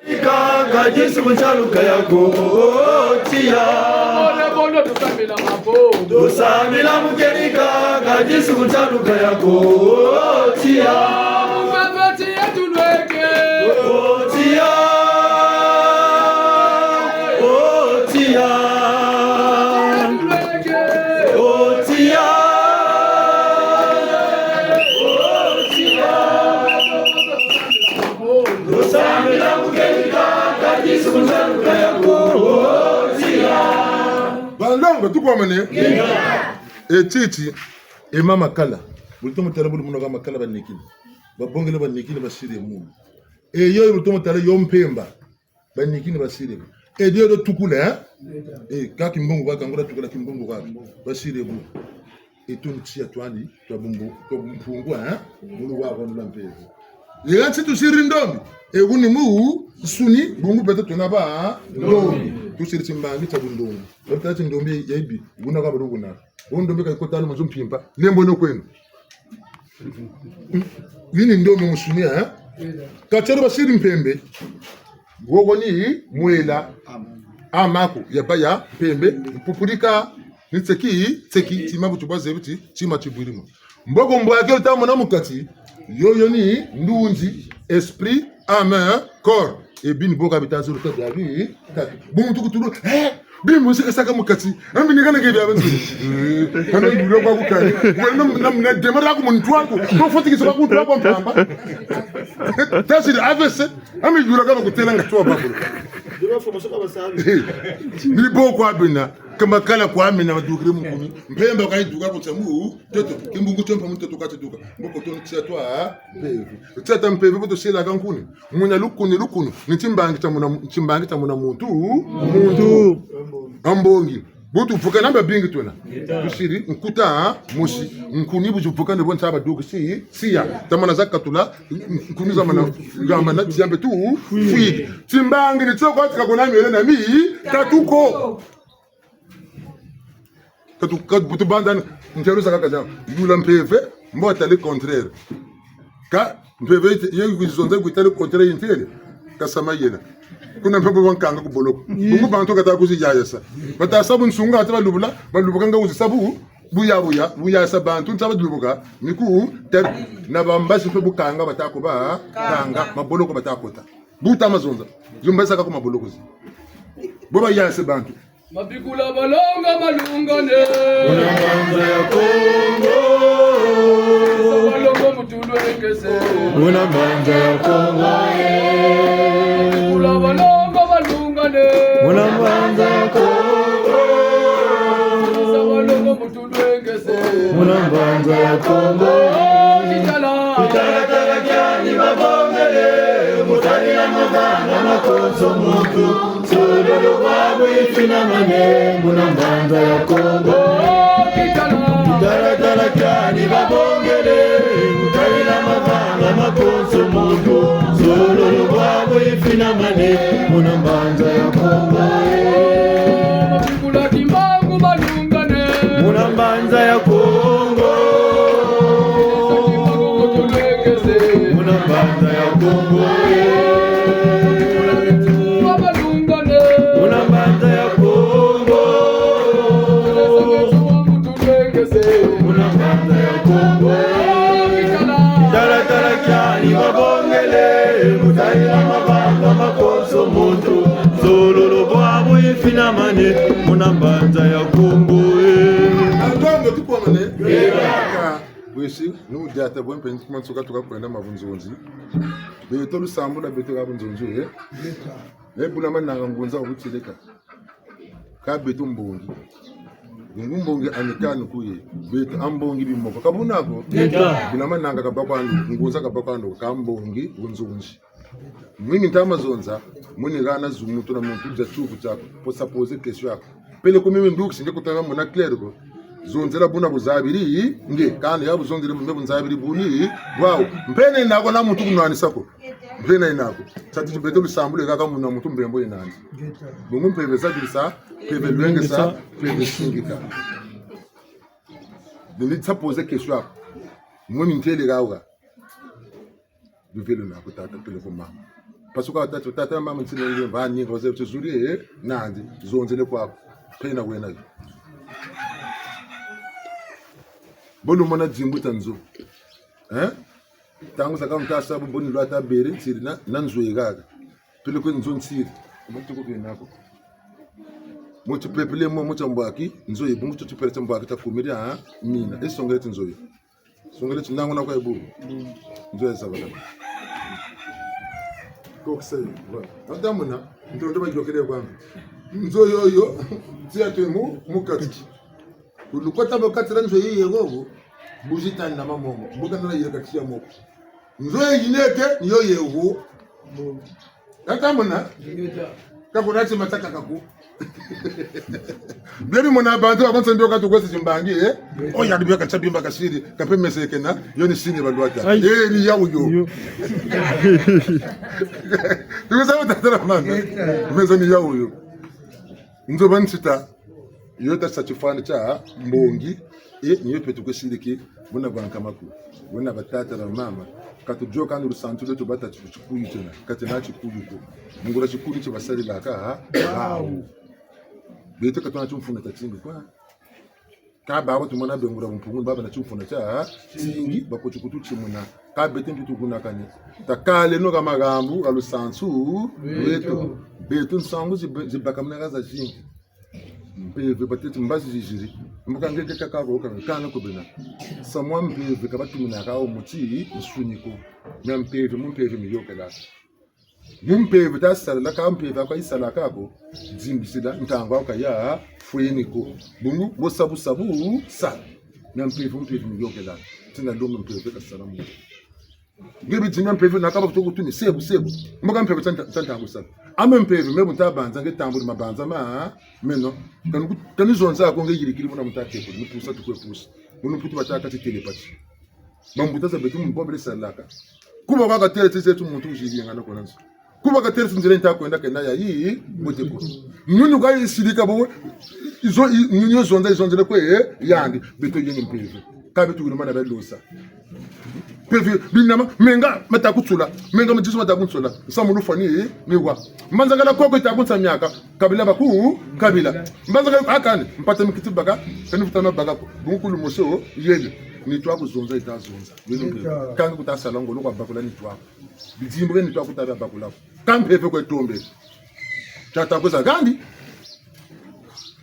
Ika Yesu kunchaluka yako tia. Bono tusamila mapo. Tusamila mukerika Yesu kunchaluka yako tia. Mungabati atulweke. Tia. Tia. Tia. Tusamila mukerika Yesu kunchaluka yako tia. Balongo tukwamane. Etiti emama kala. Bultomo tala bulu munoga makala banikini. Babongele banikini basire mu. Yo bultomo tala yompemba. Banikini basire. Dio do tukule ka kimbongo ba kangura tukula kimbongo ba basire mu. Etoni tia twani to bumbu to mpungu mulu wa kono lampezo. Yati tusiri ndombi. Eguni mu suni bungu beta tunaba ndombi. Tusiri timbangi tabundongo. Lotati ndombi yaibi guna ka baduguna. Ndombi ka ikotalo mazumpimpa. Nembo no kwenu. Yini ndombi musuni Kachero basiri mpembe. Gogoni muela amako yabaya pembe mpupurika nitseki timabu tubaze biti chima chibulimo mbogo mbwake utamona mukati yoyo ni ndunzi esprit âme corps et bin boga bitazo le tabi bon tukutulu bimu saka mukati ambi ngana ke bya bantu kana ibiro kwa kukani na demara ku muntu wako ko foti kiso ku muntu wako mpamba tasi avese ambi ibiro kana kutela ngatwa bakuru ni boko abina kama kala kwa amina madukire mukuni mpemba kwa iduka kutsamu toto kimbungu chompa muntu tukati duka mboko to ntsia twa pevi tsata mpeve boto sela kankuni munya lukunu ntimbangi tamuna muntu ambongi butu fuka namba bingi tuna tusiri nkuta mushi nkuni buju fuka ne bonta baduka siya tamana zakatula nkuni zamana gamana tiambe tu fui timbangi ni tsoko atika kona miele na mi tatuko tatuka butu bandan ntero saka kaza yula mpeve mbota le contraire ka mpeve yengi kuzonza kuitale contraire intele kasama yena kuna mpembo wankanga kuboloko bungu bantu kata kuzijaya sa bata sabu nsunga ata balubuka nga uzi sabu buya sabantu ntaba dulubuka niku ter na bambasi mpembo kanga batako ba kanga maboloko batakota buta mazonza zumbasa kako maboloko zi boba ya sabantu mabikula balonga malungane Unamanza ya Kongo balongo mutulu ekese Unamanza ya Kongo Mabikula balonga malungane Unamanza ya Kongo balongo mutulu ekese Unamanza ya Kongo Kitala kyani babongele Mutani na mabanga makonso muntu Sololo wabu ifina mane Unamanza ya Kongo Kitala kyani babongele Mutani na mabanga makonso muntu Sololo wabu ifina mane Unamanza ya Kongo Mabikula kimbangu malungane Unamanza ya Kongo Unamanza ya Kongo Unamanza ya Kongo Unamanza ya Kongo Tala kyani babongele Mutani na mabanga makonso muntu Sololo bwabu ifina mane Unamanza ya Kongo Alongo tukwamane Wesi nu data bon pen kuma soka toka kwenda mavunzonzi beto lusambu na beto kabunzonzi bula mananga ngunza ubutsileka ka beto mbongi ngumbongi anikani kuye beto ambongi bimoko kabunako bula mananga kabakwandu ngunza kabakwandu kambongi bunzunzi mwini ntamazonza muni gana zumutu na muntu ja chuku chako posa pose question yako pele ko mimi nduku sinje kutanga muna clair ko zonzera buna buzabiri nge kandi yabo zonzera mbe bunzabiri buni wow mpene nako na muntu kunwanisa ko mpene nako sati beto bisambule kaka muna muntu mbembo inani bongo mpebe sadisa pebe lwenge sa pebe singika delitsa pose question yako mwini ntele gawa bivelo nako tata telefone mama pasuka tata mama ntsinenge vani ngoze tuzuri nandi zonzele kwa phena wena bolu mona dzimbuta nzo tangu saka mtasa boni lwata bere tsiri na nzo yegaka tuli ko nzo ntsiri mutu ko kenako mutu pepele mo mutu mbaki nzo yebu mutu tupere mbaki ta kumira mina esongele nzo yo songele tsinango na kwa ebu nzo yesabala kokse adamuna ndondo bajokere kwa nzo yoyo tsiatemu mukati ulukota bakatira nzo yego bujitani na mamongo mbuga na yirakatia moko nzo yineke niyo yego adamuna kakunati mataka kaku Blebi mona bantu abanza ndio katugwese chimbangi oya ndibya kachabimba kashiri kapemeseke na yoni sini balwata ni yawo yo Tumesawa tatara manga meza ni yawo yo nzo bansita yota sachifani cha mbongi niyo petu kweshiriki bona banka makuru bona batata na mama katujo kandi rusantu leto bata chikuyu tena katena chikuyu ko ngura chikuyu che basali laka Bete katona chumfuna tatsingi kwa ka baba tumona bengura mpungu baba na chumfuna cha tsingi bakochukutu chimuna ka bete ntutu kunakane takale no kamagambu alusansu beto nsangu zibakamna gaza jingi mpeve batete mbazi jijiri mbuka ngeke kakabo kana kubena samwa mpeve kabatumina ka omuti isunyiko mpeve mumpeve miyokela Mumpeve tasala la kampeve kwa isala kako zimbisida ntangwa kwa ya fueniko bungu bosabu sabu sa mpeve miyokela tina lomo mpeve kasala mu ngibi jinya mpeve nakaba kutuni sebu mboka mpeve tantangu sa ame mpeve mebu ntabanza ngetambu mabanza ma meno kanu zonza ko ngeyirikiri bona mutakeko nipusa tukwepusa bunu putu bataka telepati bambutaza betu mbobele salaka kuba kwa katele tsetu muntu ujiri ngana konanzo kuba katele sinzele ntakwenda kenda ya yi boteko nyunyu ga isilika bo izo nyunyu zonzele ko yandi beto yeni mpeve kabe tukirumana belosa peve binama menga matakutsula menga mjisu matakutsula samulu fani miwa mbanzangala koko itakutsa myaka kabila baku kabila mbanzangala akani mpata mikiti baka kanifutana baka bunkulu moso yele nitwa kuzonza itazonza yelo kangi kutasala ngolo kwa bakula nitwa bizimbre nitwa kutaba bakula kampeve kwetombe tata kuza kandi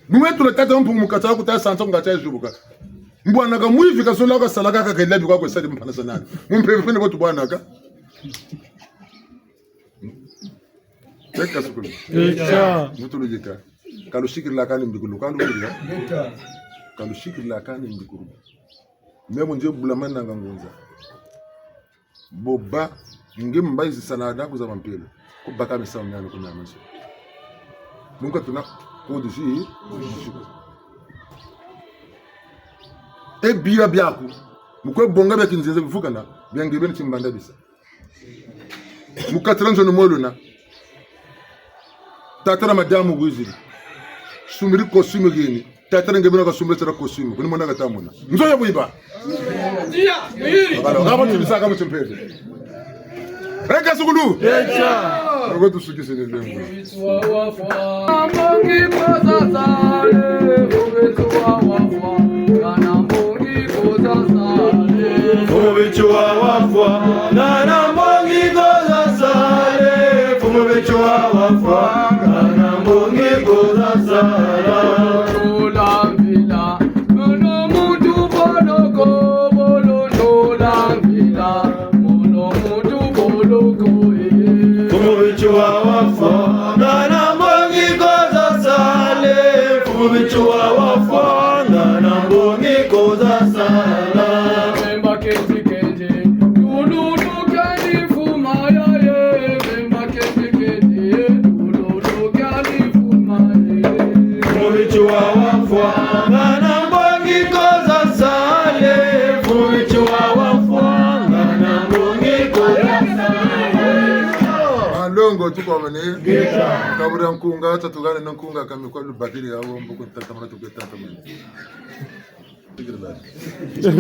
mwetu lekata mpungu mukata kutasanza ngacha izubuka Mbwana ka muivi ka sola ka salaka ka kailabi kwa kwesadi mpana sanani. Mumpeve pende kwa tubwana ka. Teka sukulu. Echa. Mutulu jika. Kalushikiri la kani mbikulu. Kalushikiri la kani mbikulu. Memu nje bulamana ngangunza. Boba. Nge mbaizi sanada kuza mampele. Kubaka misa mnyano kuna maso. Munga tuna kodi shi. Ebira byaku mukwe bonga byakinzeze bivugana byangebe ntimbanda bisa mukatranzo no moluna tatara madamu gwiziri sumiri kosume geni tatara ngebe no sumiri tara kosume kuni mona gatamuna nzoya buiba dia miri ngabo tibisaka mutempeze Reka sukulu echa ngo tusukise ndengo Amongi pozazale ubetuwa wafwa Fumichua wafwa Nana mbongi goza sale Fumichua wafwa Nana mbongi goza sale Nola vila Mono mutu boloko Bolo nola vila Mono mutu boloko Fumichua wafwa Nana mbongi goza sale Fumichua wafwa Nana mbongi goza sale tuko mane kabura nkunga tatugane nkunga kamikwa lubadili yao mbuko tatamana tuketata mane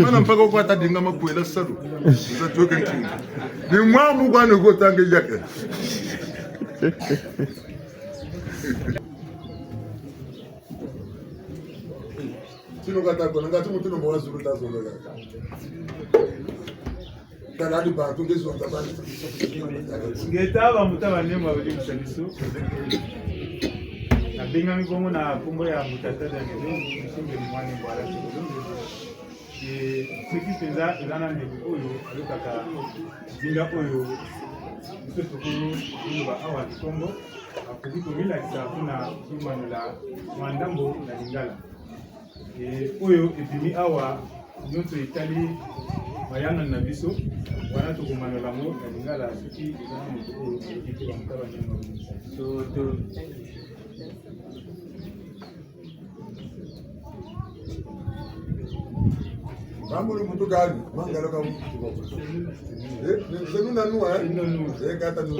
Mana mpaka kwa tadinga makwela salu. Nzatoka kingi. Ni mwamu kwa nuko tange yake. Sino kata kwa ngati mtu no mwazu kutazo ngaka. Kana di ba tungezo ndabani. Ngeta mutaba nyuma bali musaniso. Na binga migongo na kumbo ya mutata ngelo msinge mwani bwala chikolo. Siki penza ilana nebu oyo alukaka zinga oyo msotokulu inuba awa kikombo akubiko mila kisa kuna kumanula mwandambo na lingala oyo epimi awa nyonso itali mayanga na biso wana tukumanula mo na lingala siki ilana nebu oyo alukiki wa mutaba nyama so Mamuri mtu gani? Mangalo kama mtu. Senu nanu kata nu.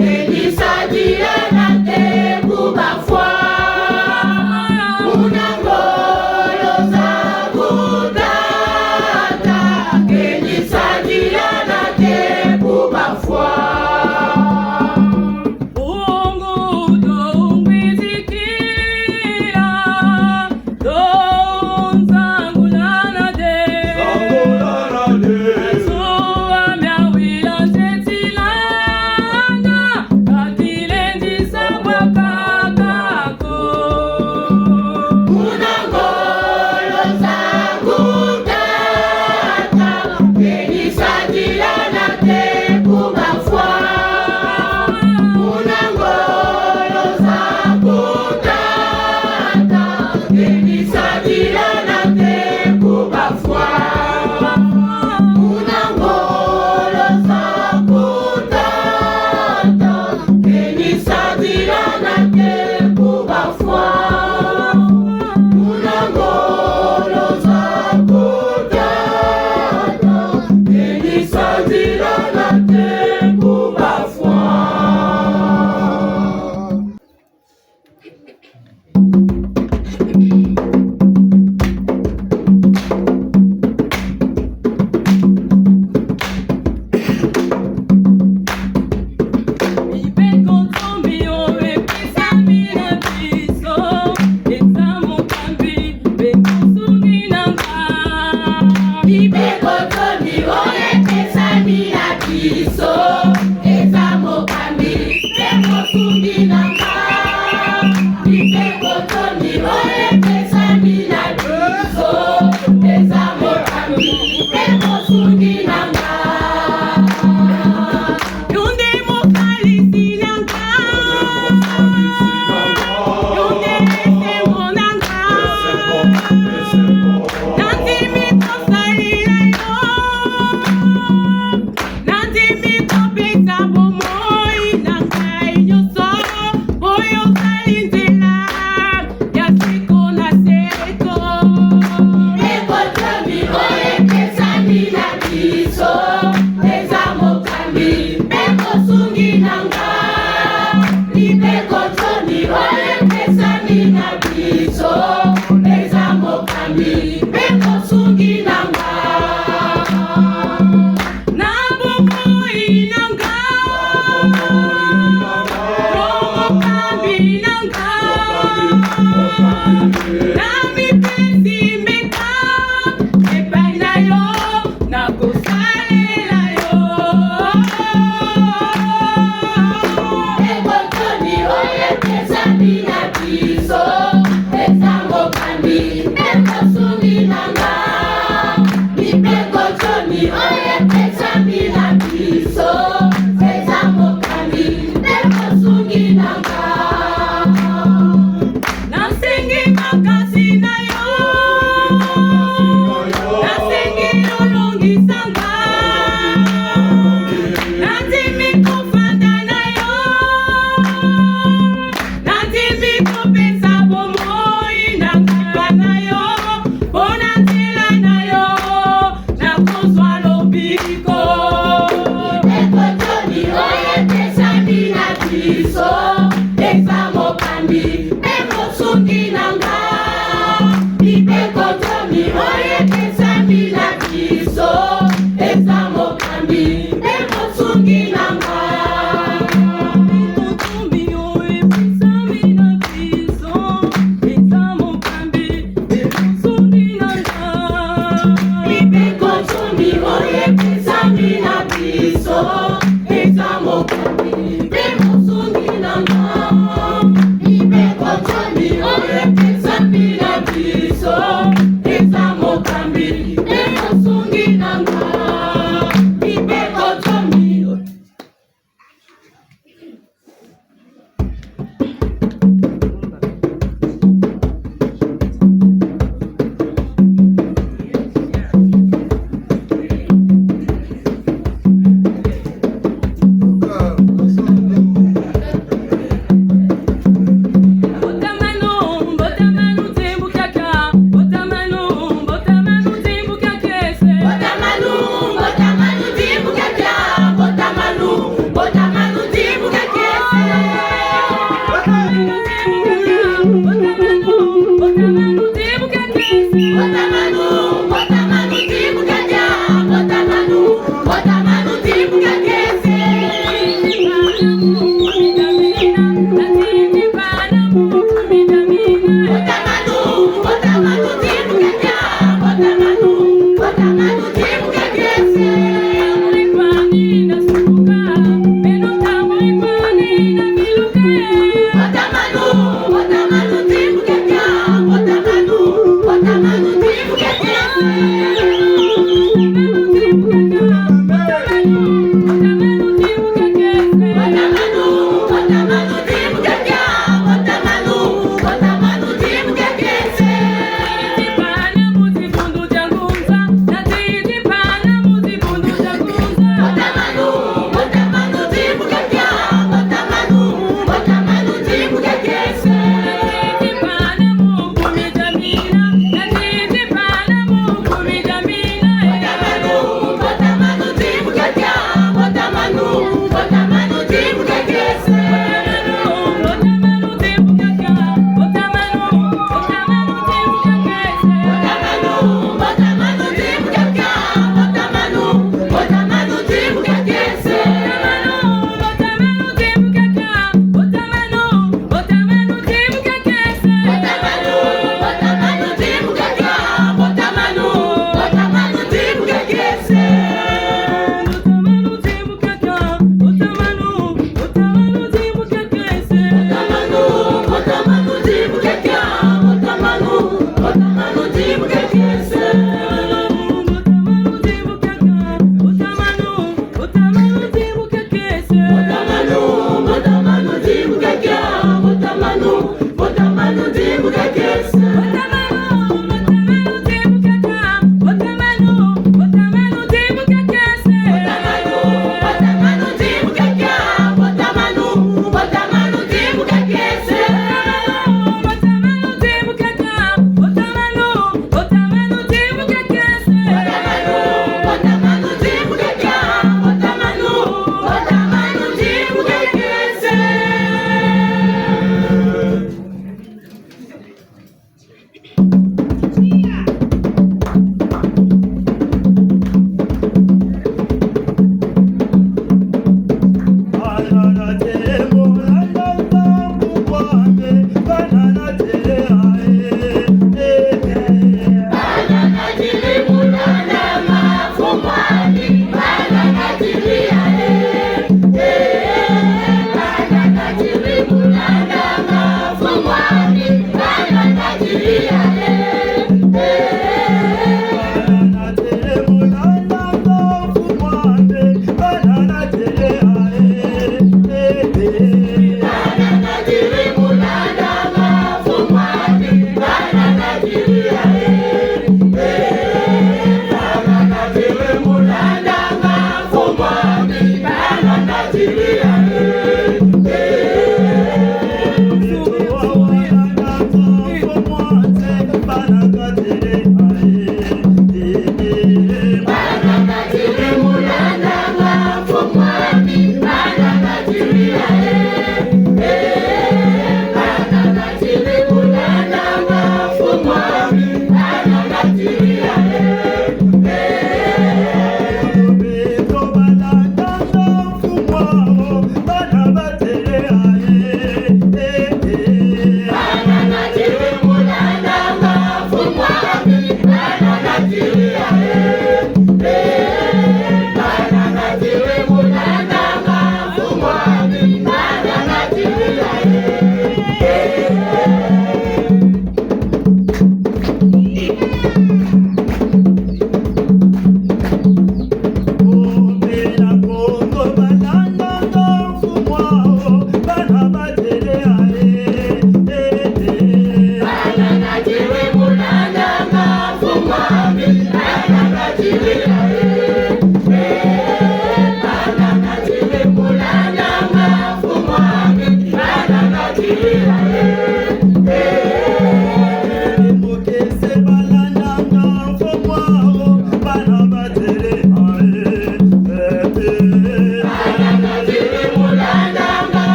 Elisa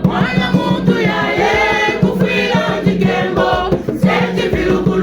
Mwana muntu yaye kufira ndigembo senti vilugulu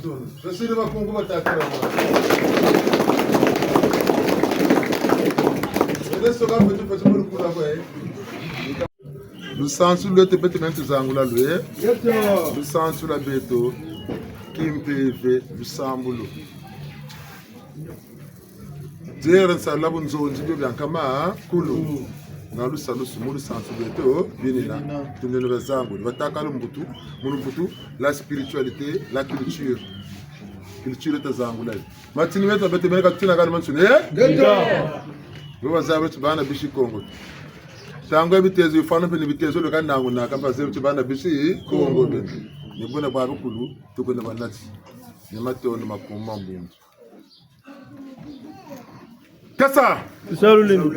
Je suis de ma Congo, ma tête. Le sens sur le tepet maintenant zangula lui. Le sens sur la beto. Kimpeve Lusambulo. Dire ça la bonne zone de Biancama, Kulu. Nalu Salu Sumulu Sansubeto, Binina, Tunel Zango, Vatakalumbutu, Munubutu, la spiritualité, la culture. Culture de Zangula. Matinimeta Betemeka Tina mentionné. Nous avons Bana Bishi Congo. Tango biteze ufana pe bitezo lo kana nguna kamba ze bana bishi Congo be. Ni bona ba kulu tukuna banati. Ni mateo ni makoma mbungu. Kasa Salulendo.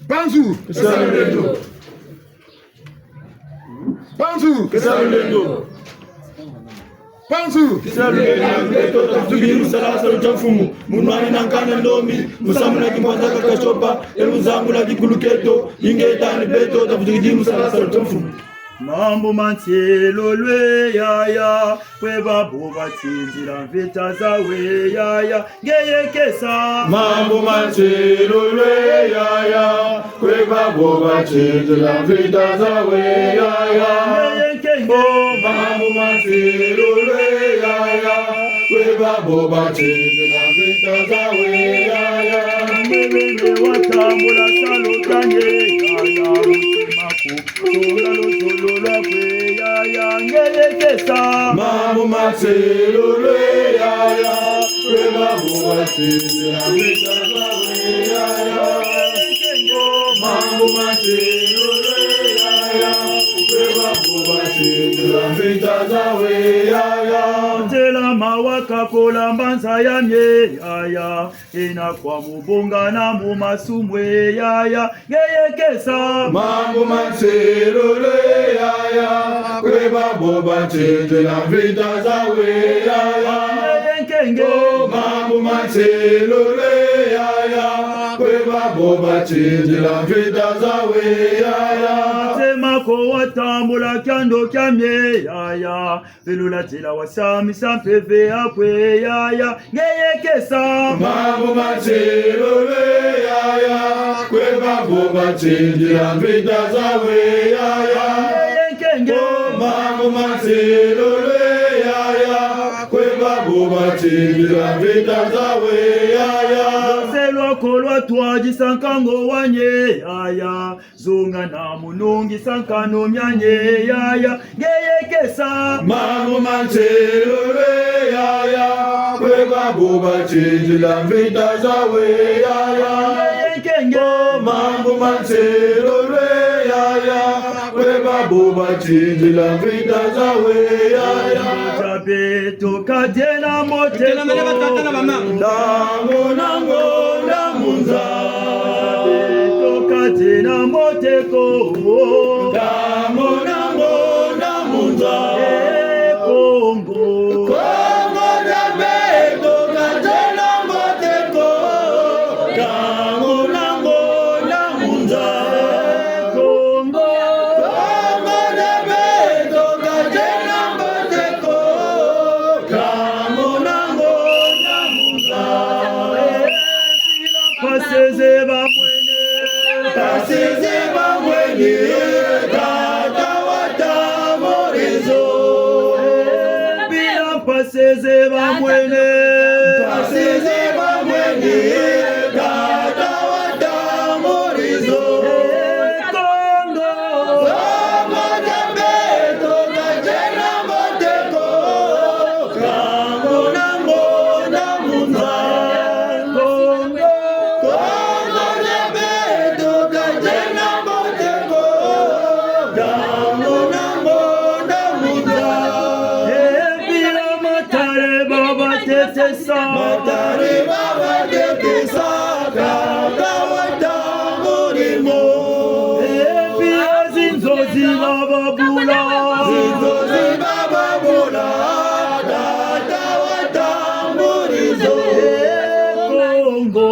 Banzu Salulendo. Banzu Salulendo. Banzu Salulendo. Tugi musalasa luchafumu. Munwani nankana ndomi. Musamuna kimpanza kakashopa. Eluzangula kikuluketo. Ingetani beto. Tugi musalasa luchafumu. Mambo mantielo lwe yaya kweba boba tinzira mvita zawe yaya ngeyekesa Mambo mantielo lwe yaya kweba boba tinzira mvita zawe yaya ngeyekengo Mambo mantielo lwe yaya kweba boba tinzira mvita zawe yaya mbebe watambula salotanye yaya usimaku songa lozolo lwakwe yaya ngeyekesa Mambo mantielo lwe yaya kweba boba tinzira mvita zawe yaya Mambo mantielo lwe yaya kweba boba tinzira mvita zawe yaya Tela mawaka kola mbanza ya mye yaya ina kwa mubunga na mumasumwe yaya ngeyekesa Mambo mantielo lwe yaya kweba boba tinzira mvita zawe yaya ngeyenkenge Mambo mantielo lwe yaya kweba boba tinzira mvita zawe yaya temako watambula kyando kyamye yaya velulatila wasamisa mpeve akwe yaya ngeyekesa Mambo mantielo lwe yaya kweba boba tinzira mvita zawe yaya ngeyenkenge Mambo mantielo lwe yaya kweba boba tinzira mvita zawe yaya selwako lwatwaji sankango wanye yaya zunga na munungi sankano myanye yaya ngeyekesa Mambo mantielo lwe yaya kweba boba tinzira mvita zawe yaya ngeyenkenge Mambo mantielo lwe yaya kweba boba tinzira mvita zawe yaya tabeto katena moteko Ndango nango ndamunza tabeto katena moteko Ndango nango ndamunza Kongo Kongo dabeto katena moteko Ndango nango ndamunza Kongo Kongo dabeto katena moteko Ndango nango ndamunza paseze bamwene Pasize bamweni Tata watamorizo bila paseze bamwene Pasize bamweni Tata watamorizo Kongo Kongo dabeto kajena moteko Kango nango ndamunza Kongo Kongo dabeto kajena moteko Kango nango ndamunza bila matare baba tetesa Matari baba tekisa Kaka watamurimo babula Tata watamburizo Kongo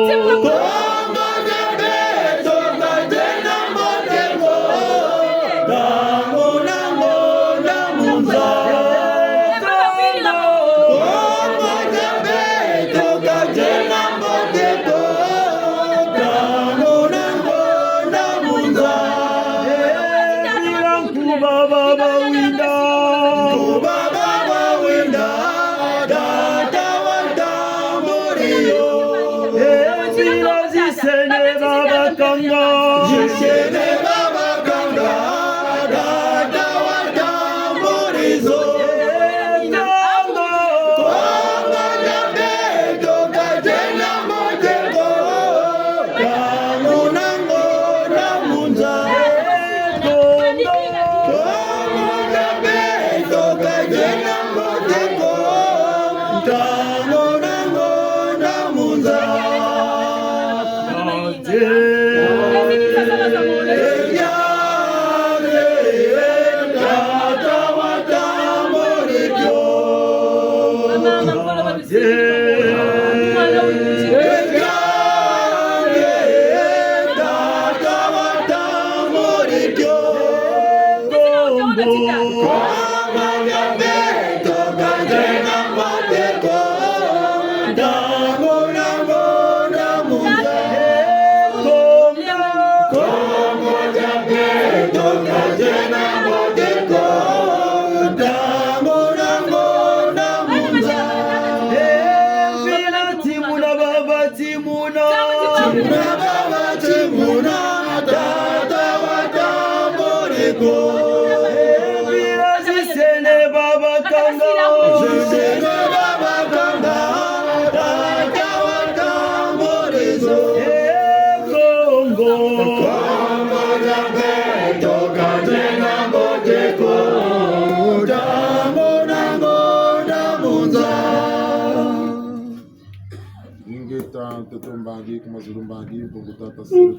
Mbangi kumazulu mbangi mbongutata sile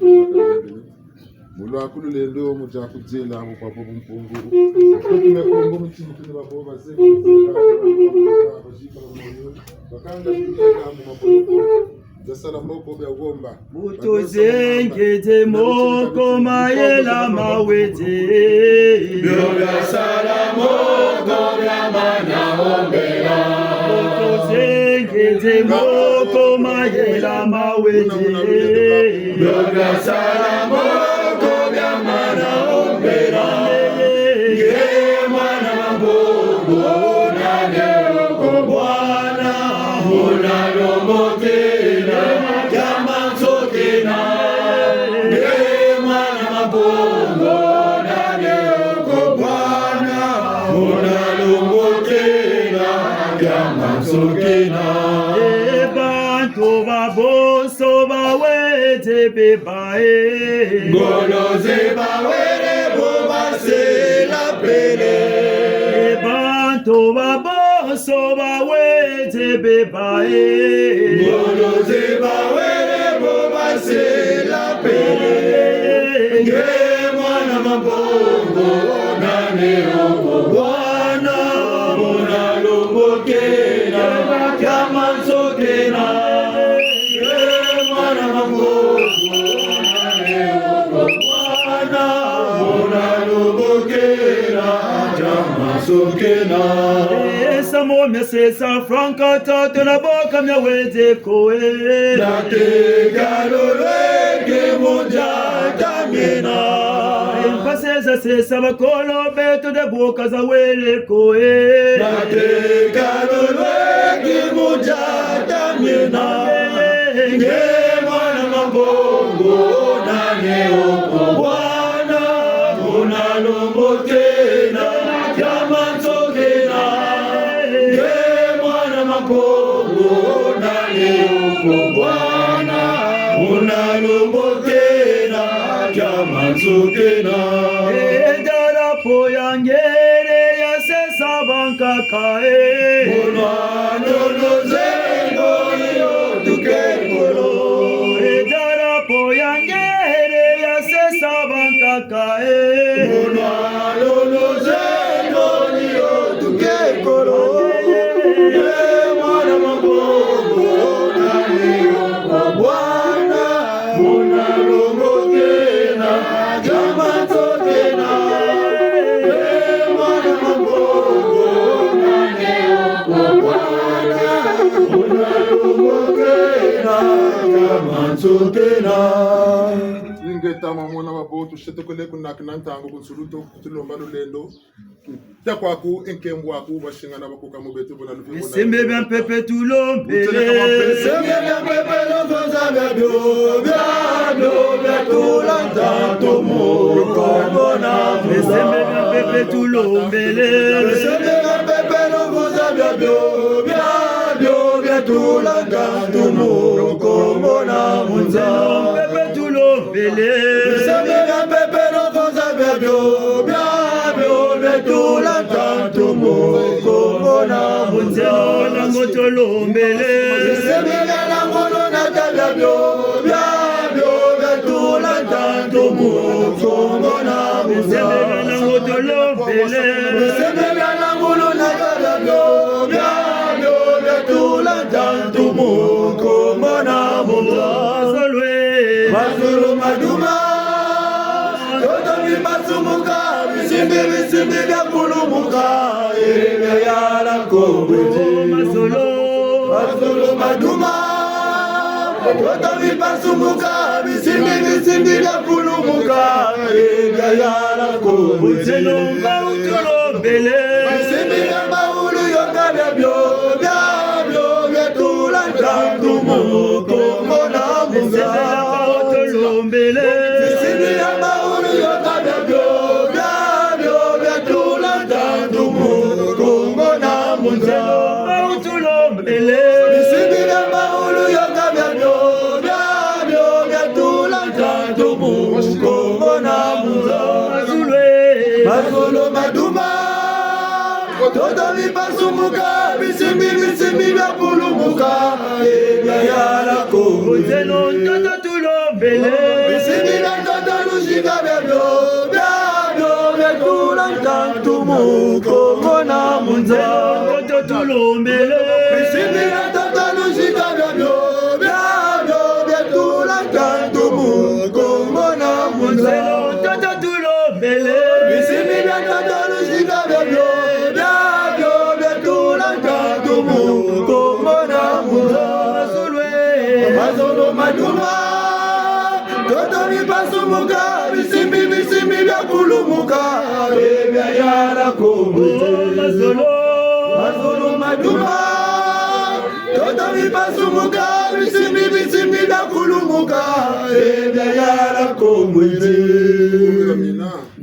mulo akulu lelo mujakuzela mupapo mpunguru kutume kongo mutimu kule babo baseka bakanga kuyenga mu maboko dasala moko bya gomba Utuzengete moko mayela mawete Byoga sala moko bya mana ombera Utuzengete moko mayela mawete Byoga sala moko bya mana ombera Ye mwana mabongo nane oko bwana unalomote Ebantu baboso bawete bebae Goloze bawere bobase la pele Ebantu baboso bawete bebae Goloze bawere bobase la pele Nge mwana mabongo nane oko bwana unalombokena kama nsokena Nge mwana mabongo nane oko bwana unalombokena kama nsokena Esa momia sesa franca tata na boka mya wete koe Date galoleke moja tamina Pasesa sesa bakolo beto de boka za wele koe Date galoleke moja tamina Nge mwana mabongo nane oko bwana unalombokena kama nsokena Nge mwana mabongo nane oko bwana unalombokena kama nsokena Edarapo yangere ya sesa bankakae Unwanonozengo iyo tukekolo Edarapo yangere ya sesa bankakae Unwanonozengo tama mwana wa bo tu shete kole kuna kinantango kunsuluto tulomba lulendo takwaku enkembo aku bashingana bakuka mubetu bona lufi sembe bien pepe tulombele sembe bien pepe lokoza bio tulanta tomoko bona sembe bien pepe tulombele sembe bien pepe lokoza bio tulanta tomoko bona munza pepe tulombele sembe bien pepe lokoza bio tulanta tomoko bona munza nango tolombele sembe na ngolo na tabia tulanta tomoko bona munza nango tolombele sembe na ngolo na tabia tulanta tomoko bona munza Mazulu maduma Toto mi masumuka Bisimbi ya kulumuka Ere yara kobeji Mazulu maduma Toto mi masumuka Bisimbi ya kulumuka Ere yara kobeji Bisimbi ya maulu yoka bia tulanta tomoko bona munza Bisimi ya maulu yoka bia tulanta tomoko bona munza Bisimi ya maulu yoka bia tulanta tomoko bona munza Mazulu maduma Toto vipasumuka Bisimi ya kulumuka Ebya yara kobe Bisimi ya toto lushika bia tulanta tomoko bona munza Bisimi ya toto lushika bia tulanta tomoko bona munza Bisimi ya toto lushika bia tulanta tomoko bona munza Mazolo maduma Toto vipasumuka Bisimbi vya kulumuka Ebya yara kobe Mazolo maduma Toto vipasumuka Bisimbi vya kulumuka Ebya yara kobe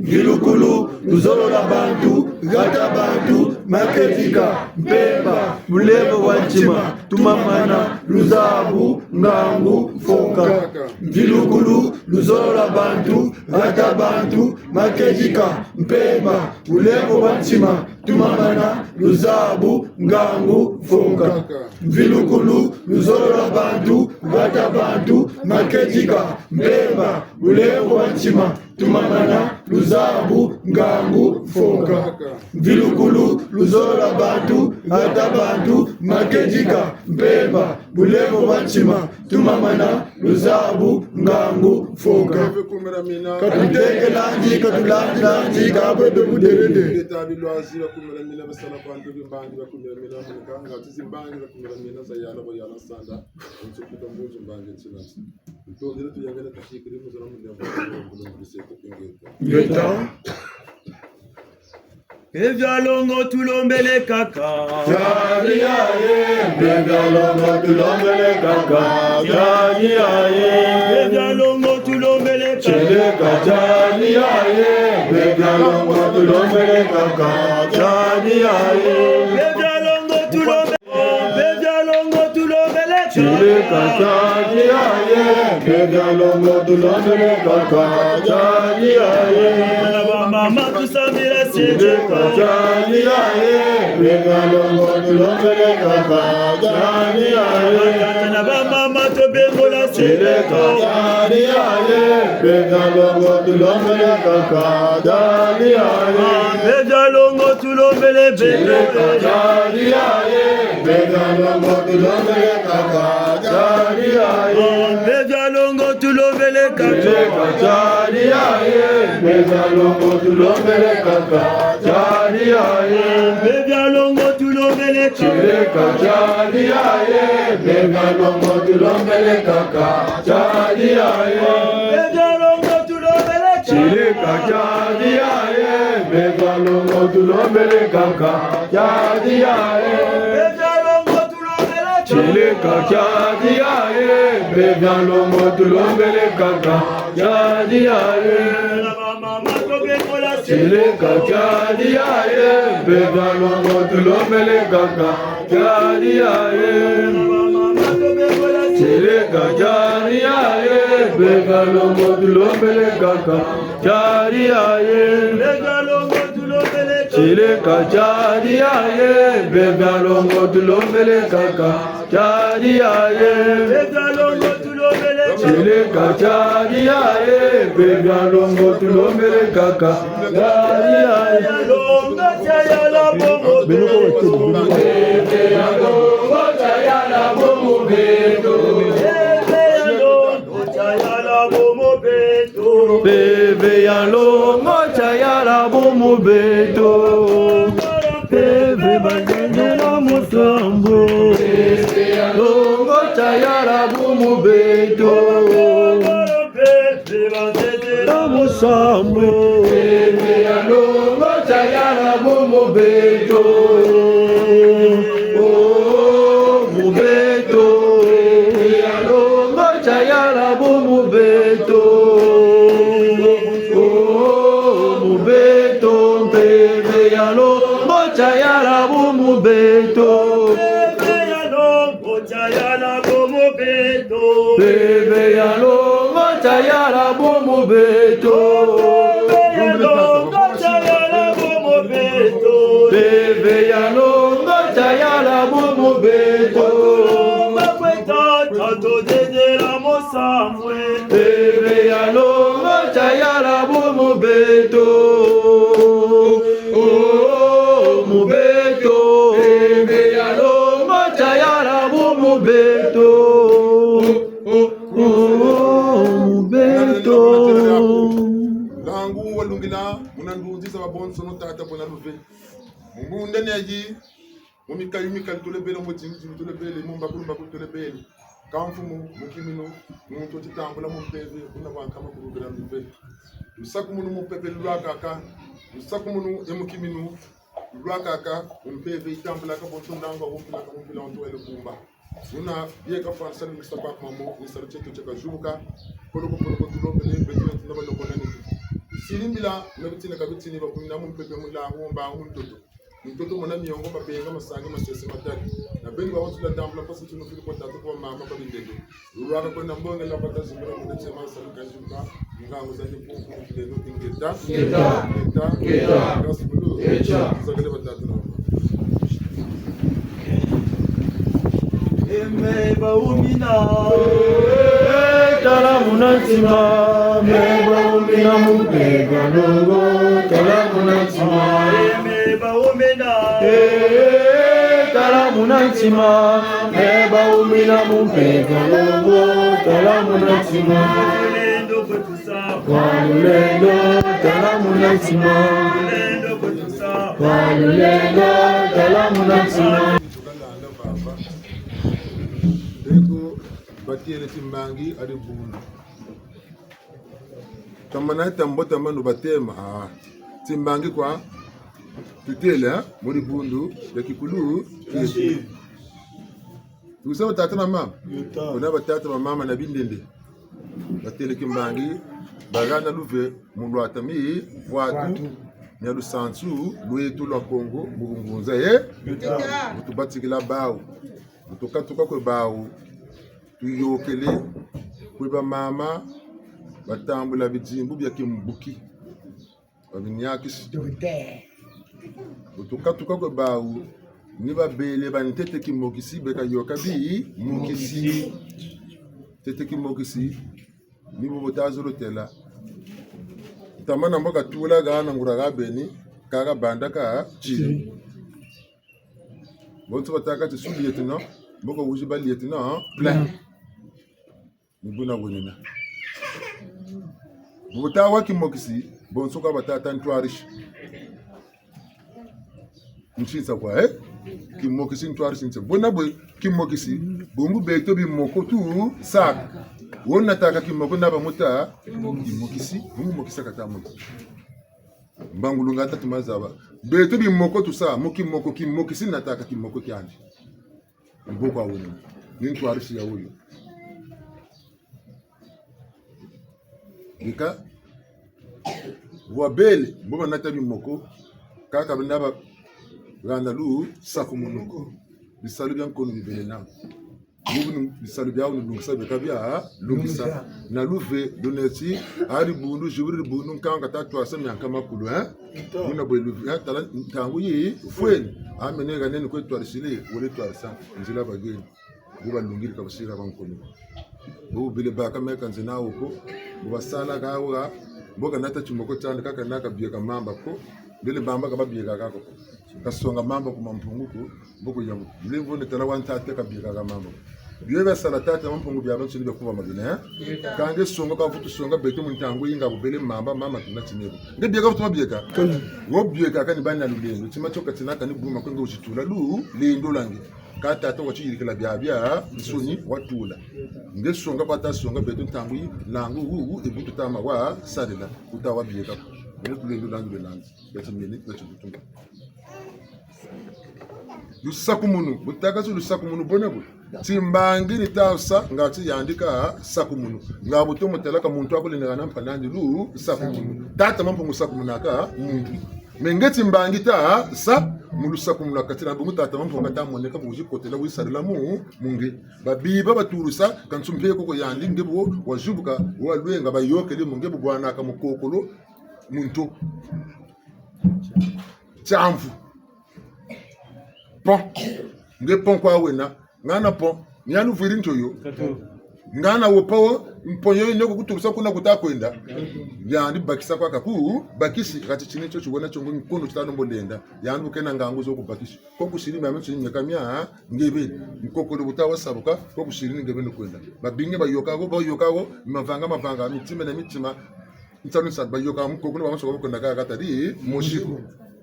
Gilukulu Tuzolola bantu Gata bantu Maketika Mpemba Mulevo wanchima Tumamana Luzabu Ngangu Foka Gilukulu Tuzolola bantu Gata bantu Maketika Mpemba Mulevo wanchima Tumamana Luzabu Ngangu Foka Gilukulu Tuzolola bantu Gata bantu Maketika Mpemba Mulevo wanchima Tumamana Luzabu Ngangu Foka Vilukulu Luzola Bantu Ata Bantu Makejika Mpemba Bulevo Wanchima Tumamana Luzabu Ngangu Foka Katuteke lanji Katulanji Kabwebe Buderede Etabi Loazi Wakumela Mina Basala Bantu Bimbangi Wakumela Mina Mukanga Tizimbangi Wakumela Mina Zayana Boyana Sanda Unsukuta Mbuzu Mbangi Tsinasi Ntondile tuyangana kashikiri muzana mudambo Geta Evyalongo tulombele kaka Jani aye Evyalongo tulombele kaka Jani aye Evyalongo tulombele kaka Cheleka jani aye Evyalongo tulombele kaka Jani aye Evyalongo tulombele Cheleka jani aye Evyalongo tulombele kaka Jani aye Mama tusamira Cheleka jani aye Evyalongo tulombele kaka Jani aye Mama tobengola Cheleka jani aye Evyalongo tulombele kaka Jani aye Evyalongo tulombele Cheleka jani aye Evyalongo tulombele kaka Jani aye Evyalongo tulombele Cheleka jani aye Evyalongo tulombele kaka Jani aye Evyalongo tulombele Cheleka jani aye Evyalongo tulombele kaka Jani aye Evyalongo tulombele kachadi aye, begalongo tulombele kaka, chadi aye. Chile kachadi aye, begalongo tulombele kaka, chadi aye. Chile kachadi aye, begalongo tulombele kaka, chadi aye. Chile kachadi aye, begalongo tulombele kaka, chadi aye. Chile kachadi aye, begalongo tulombele kaka, chadi aye. Chile kachadi aye, begalongo tulombele kaka, chadi aye. Bebe ya longo chayala bomo beto, bebe bagende na musambo. Bebe ya longo chayala bomo beto, bebe bagende na musambo. Bebe ya longo chayala bomo beto, oh mubeto. Bebe ya longo chayala bomo beto. Chayala bomo beto, bebe ya longo chayala bomo beto, bebe ya longo chayala bomo beto, bebe ya longo chayala bomo beto, bebe ya longo chayala bomo beto. Mubeto, bebe ya longo chayala bomo beto, mubeto. Langu walungila munanduzi sa babon sono tata bona luve. Mungu ndeneji mumikali tole bele mutindi tole bele mumbakulumba tole bele. Kamfumu mukimino muntu titambula mumpeze kuna bankama kurugera luve. Usakumunu mupepe lwakaka, usakumunu emukimino lwakaka umpeve itambula ka bonto ndanga wumpila onto ele kumba. Una yeka fansa ni mr pak mamo ni sarche to cheka juka poloko tulobele betu ndaba lokonani. Silimbila nabitina kabitini ba kumina mumpepe mula ngomba mtoto mwana miongo mapenga masangi masese mataki na benga watu la tambula pasi tuno fili kwa tatu kwa mama kwa bindege uraka kwa nambonga la pata zimbira mwana chema salukanjuka ngango za nipungu kileno ingeta geta gasbulu zagale batatu na Meba umina tala munatima meba umina mupega logo tala munatima meba umina tala munatima meba umina mupega logo tala munatima lendo kutusa walulendo tala munatima lendo kutusa walulendo tala munatima Batiele timbangi ade bundu. Tamana tambota manu batema timbangi kwa tutele muri bundu ya kikulu yesu. Usaba tata na mama. Kuna batata na mama na bindende. Batiele kimbangi bagana luve mundu atami watu nyalu sansu lwetu lwa Kongo mubungunza mutubatikila bawu mutukatuka kwe bawu tuyokele kweba mama batambula bijimbu bya kimbuki babinyakisi utukatuka kwe bawu niba bele banitete kimokisi beka yoka bi mukisi tete kimokisi nibo botazolo tela tamana mboka tula gana nguraga beni kaga bandaka chili bonto bataka tsuli yetina mboko wuji bali yetina plein nibuna wonina bota waki mokisi bonso ka batata ntwarish nchinsa kwa kimokisi ntwarish ntse bona boy kimokisi bombu beto bi moko tu sak wona taka kimoko naba muta imokisi mungu mokisa kata muta mbangulunga tatu mazaba beto bimoko tusa mokimoko kimokisi nataka kimoko kyanje mboko awona nintu arisi ya uyo nika wabele mboba nata bimoko kaka bindaba gandalu sakumunuko bisalu bya nkono bibele na Nous saluons bien, nous savons bien, nous savons na luve donesi ari bundu jiburi bundu kanga tatu asemi ankama kulu una bwe luve tala tangu yi fweni amenega nene ko twarisile wole twarisa nzila bageni buba lungiri kabashira bankono bu bile baka meka nzina uko bubasala gawa mboga nata chumoko cyane kaka naka bieka mamba ko bile bamba kababieka kako kasonga mamba ku mampunguko mboko yamu levo ne tala wanta te kabieka ga mamba biebe sala tata mampungu bya bantu ni bekuba magina kange songa ka futu songa beto muntangu yinga bubele mamba mama tunatinebo nge bieka futu mabieka wo bieka kani bana lulendo tima choka tinaka ni buma kwenga uchitula lu lendo langi kata to wachirikila bya nsoni watula nge songa pata songa beto ntangu yi langu ebutu tama wa sadela utawa bieka ne tulendo langi belangi yatimeni yachibutunga lusakumunu butakazu lusakumunu bonebu timbangi ni tausa ngati yandika sakumunu ngabuto mutelaka muntu akulengana nampanandi lu sakumunu tata mampo musakumunaka muntu mengeti mbangi ta sa mulu sakumunu akatira bungu tata mampo ngata moneka buji kotela wisarila mungi babiba baturusa kansumpe koko yandi ngebo wajubuka walwenga bayokele mungebu bwana akamukokolo muntu chamfu pon nge pon kwa wena ngana pon nyanu viri ntoyo ngana wopawo mponyo nyoko kuturusa kuna kutakwenda yandi bakisa kwa kaku bakisi kati chini cho chubona chongo nkono chitano mbondenda yandi ukena ngangu zo kubakisi ko kushiri mama chini nyakamya ngebe nkokolo butawa sabuka ko kushiri ngebe nokwenda babinge bayokago mavanga mitima na mitima ntano sa bayoka mkokolo bamuso ko kwenda kaka tadi moshiko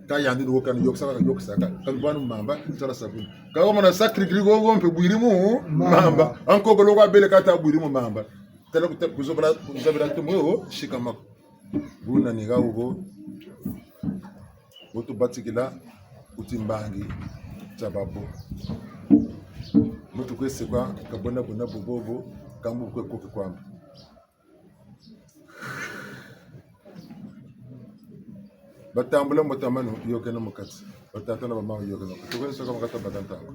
kayandi do kan yoksaka kan banu mamba tsara sabuni kawo mana sakri grigo gompe bwirimu mamba anko ko lokwa bele kata bwirimu mamba tala kuzobra tumo shikama buna ni gawo boto batikila utimbangi chababo mutu kwese kwa kabona bona bobobo kambu kwe koke kwamba batambula mutamano yoke no mukatsi batatana bama yoke no tukwese kama kata batantango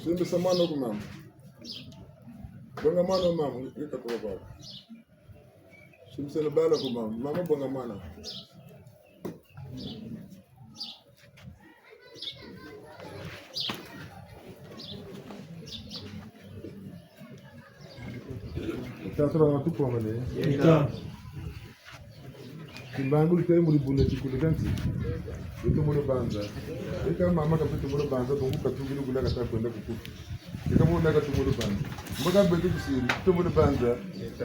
Simbe samano ko mam. Bonga mano mam, ita ko ba. Simbe se bala ko mam, mama bonga mana. Tatra na tu ko mane. Ita. Kimbangul kay muri bunne ci kuliganti. Itu mulu banza. Ika mama ka pitu mulu banza bongu ka tugulu gula ka kwenda kuku. Ika mulu na ka tugulu banza. Mboga betu kusiri, tu mulu banza.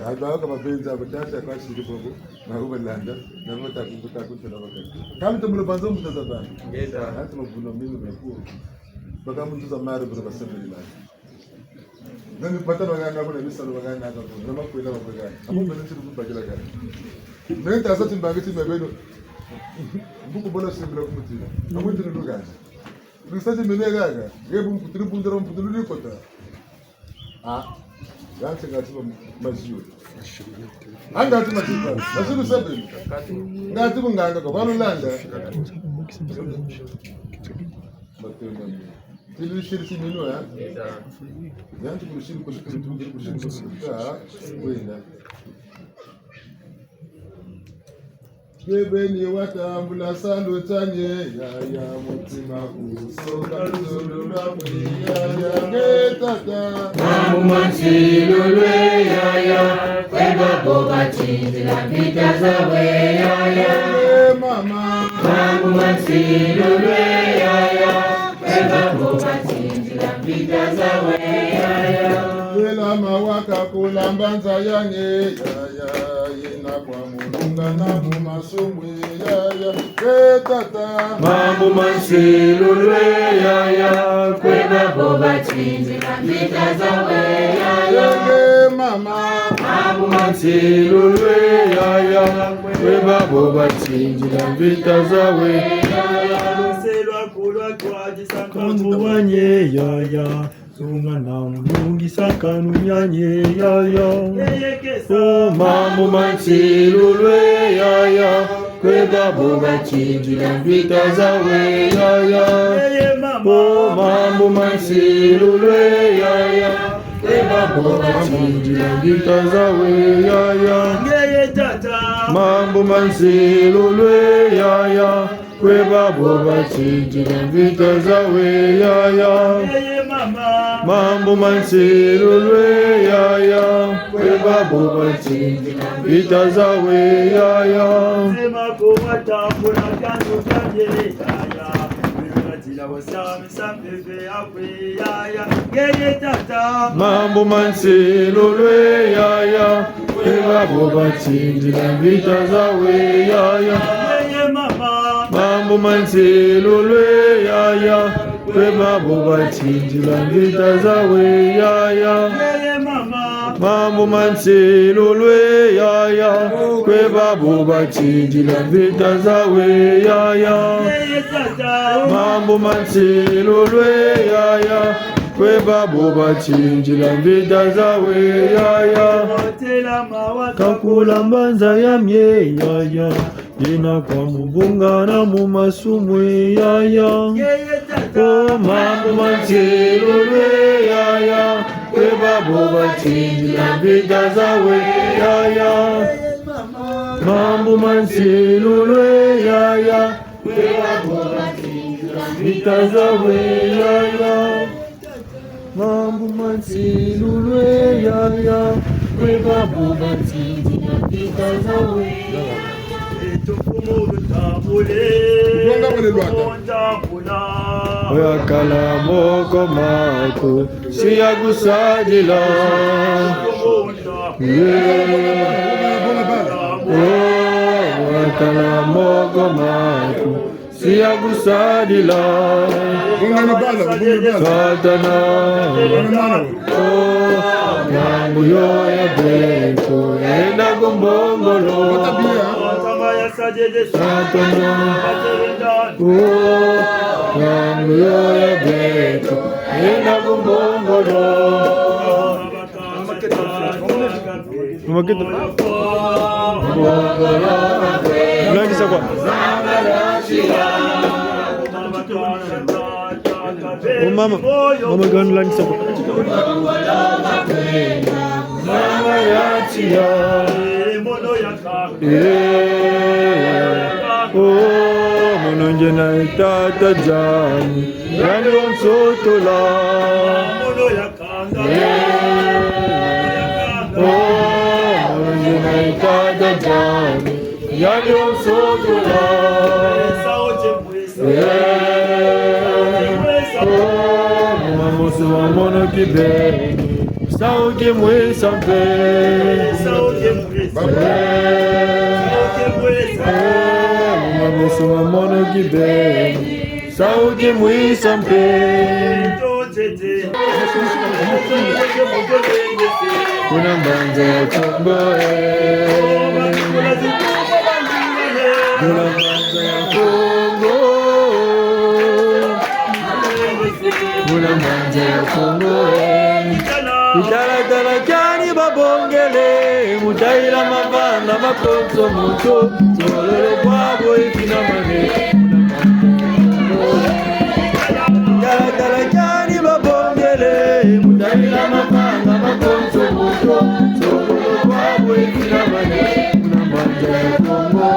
Haba ka mabenza batata kwa siri bongo. Na ubalanda, na mota kukuta kutela wakati. Kama tu mulu banza mutaza bana. Ngeza, hata mabuno mingi meku. Baga mtu za mara bro basabili la. Nani pata bagana bro misalo bagana ka bro. Nama kwenda bagana. Amu bele tsiru bagala ka. Nenta asati mbangiti mebeno. Buku bola sembla kumutira. Amuntu ndugaje. Bisaje menegaga. Ngebu mkutiri bundero mputulu kota. Yanse ngati maziyo. Anga ati matipa. Masiru sabe. Ngati bunganga ko balulanda. Batema. Tili shiri simino ya. Yanti kushiri kushiri. Wenda. Bebeni watambula salutanye yaya mutima kusoka lululwa yaya ngetata Mambo mansilulwe yaya kweba boba chindila vita zawe yaya mama Mambo mansilulwe yaya kweba boba chindila vita zawe yaya Wela mawaka kulambanza yange yaya yena kwa mulunga na mumasumwe yaya ketata Mambo mansilulwe yaya kweba boba chindila vita zawe yaya mama Mambo mansilulwe yaya kweba boba chindila vita zawe yaya Kambuwanye yaya Sunga na mulungi sakanu nyanye yaya Mambo mansilulwe yaya kweba boba chindila vita zawe yaya Mambo mansilulwe yaya kweba boba chindila vita zawe yaya Mambo mansilulwe yaya kweba boba chindila vita zawe yaya Mambo mansilulwe yaya kweba boba chindila vita zawe yaya Sema kwa tambula kandu kanye yaya Wila wasami sampepe akwe yaya Yeye tata Mambo mansilulwe yaya kweba boba chindila vita zawe yaya Yeye mama Mambo mansilulwe yaya kweba boba chindila vita zawe yaya Yeye mama Mambo mansilulwe yaya kweba boba chindila vita zawe yaya Yeye tata Mambo mansilulwe yaya kweba boba chindila vita zawe yaya Otela mawaka Kakulambanza ya mye yaya Yena kwa mubunga na mumasumwe yaya Yeye tata Mambo mansilulwe yaya kweba boba chindila vita zawe yaya Mambo mansilulwe yaya kweba boba chindila vita zawe yaya Mambo mansilulwe yaya kweba boba chindila vita zawe Tukumuru tambule Tambula Oyakala moko mako siyagusadila Oyakala moko mako siyagusadila Satana Yangu yoya beko enda gumbongolo Satana Yangu yoya beko enda gumbongolo Unakisa kwa mama gani unakisa kwa Mama yatia Mono njena itata jani Yani onsotola Mono njena itata jani Yani onsotola Mamosu wa mono kibeni Sauti mwesa mpe Mamosu wa mono kibeni Sauti mwesa mpe Kuna mbanja ya kumboe Kuna mbanja ya Kongo Kuna mbanja ya kumboe Italatala kyani babongele Mutaila mavana makonso muto Tololo kwabo ikina mane Italatala kyani babongele Mutaila mavana makonso muto Tololo kwabo ikina mane Kuna mbanja ya Kongo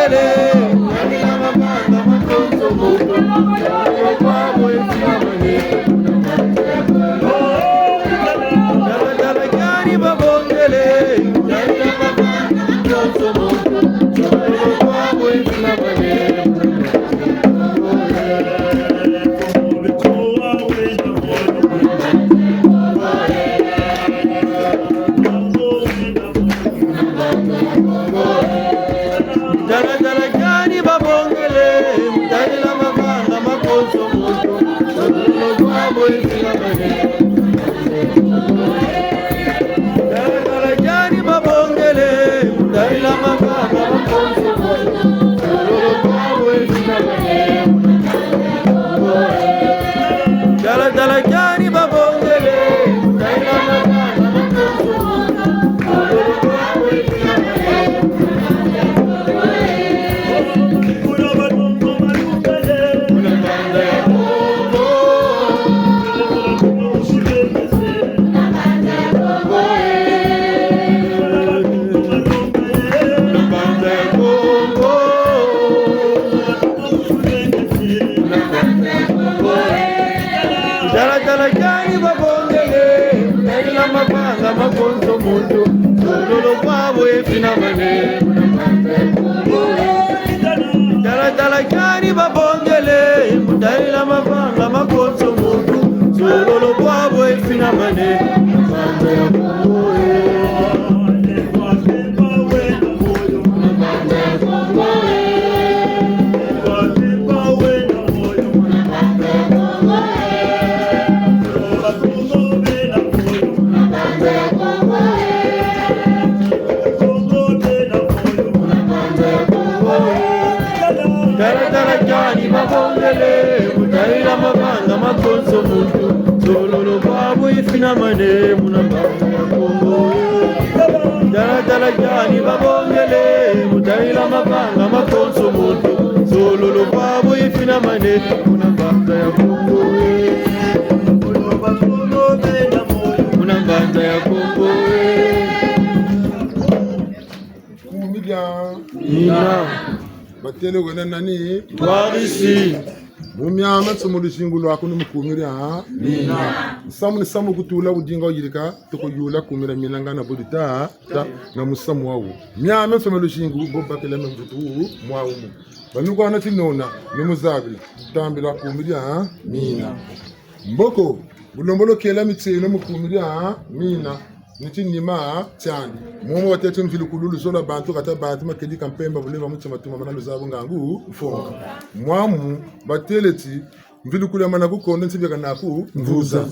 babongele mudalila mabanga makonzo moto kwabo efinamane dala gani babongele mudalila mabanga makonzo moto kwabo efinamane Dala gani babongele mudalila mabanga makonzo moto sololo kwabo efinamane mabanga ya kumoe mudalila mabanga makonzo moto sololo kwabo efinamane munabanga ya kumoe dala gani babongele mudalila mabanga makonzo moto sololo kwabo efinamane munabanga ya kumoe munabanga ya kumoe ina batele wena nani warisi mumyama tsumulu shingulu akuni mukumira nina samu kutula ujinga ujirika toko yula kumira milangana budita ta na musamu wawu myama tsumulu shingu bobakela mvutu mwawu banuko ana tinona nimuzabi tambila kumira mina mboko bulombolo kela mitseno mukumira mina niti nima cyane mumo watete mvili kululu zola bantu kata bantu makedi kampemba buleva mutima tuma mana luzabo ngangu ufonga mwamu bateleti mvili kula mana kukonde nsibeka naku mvuza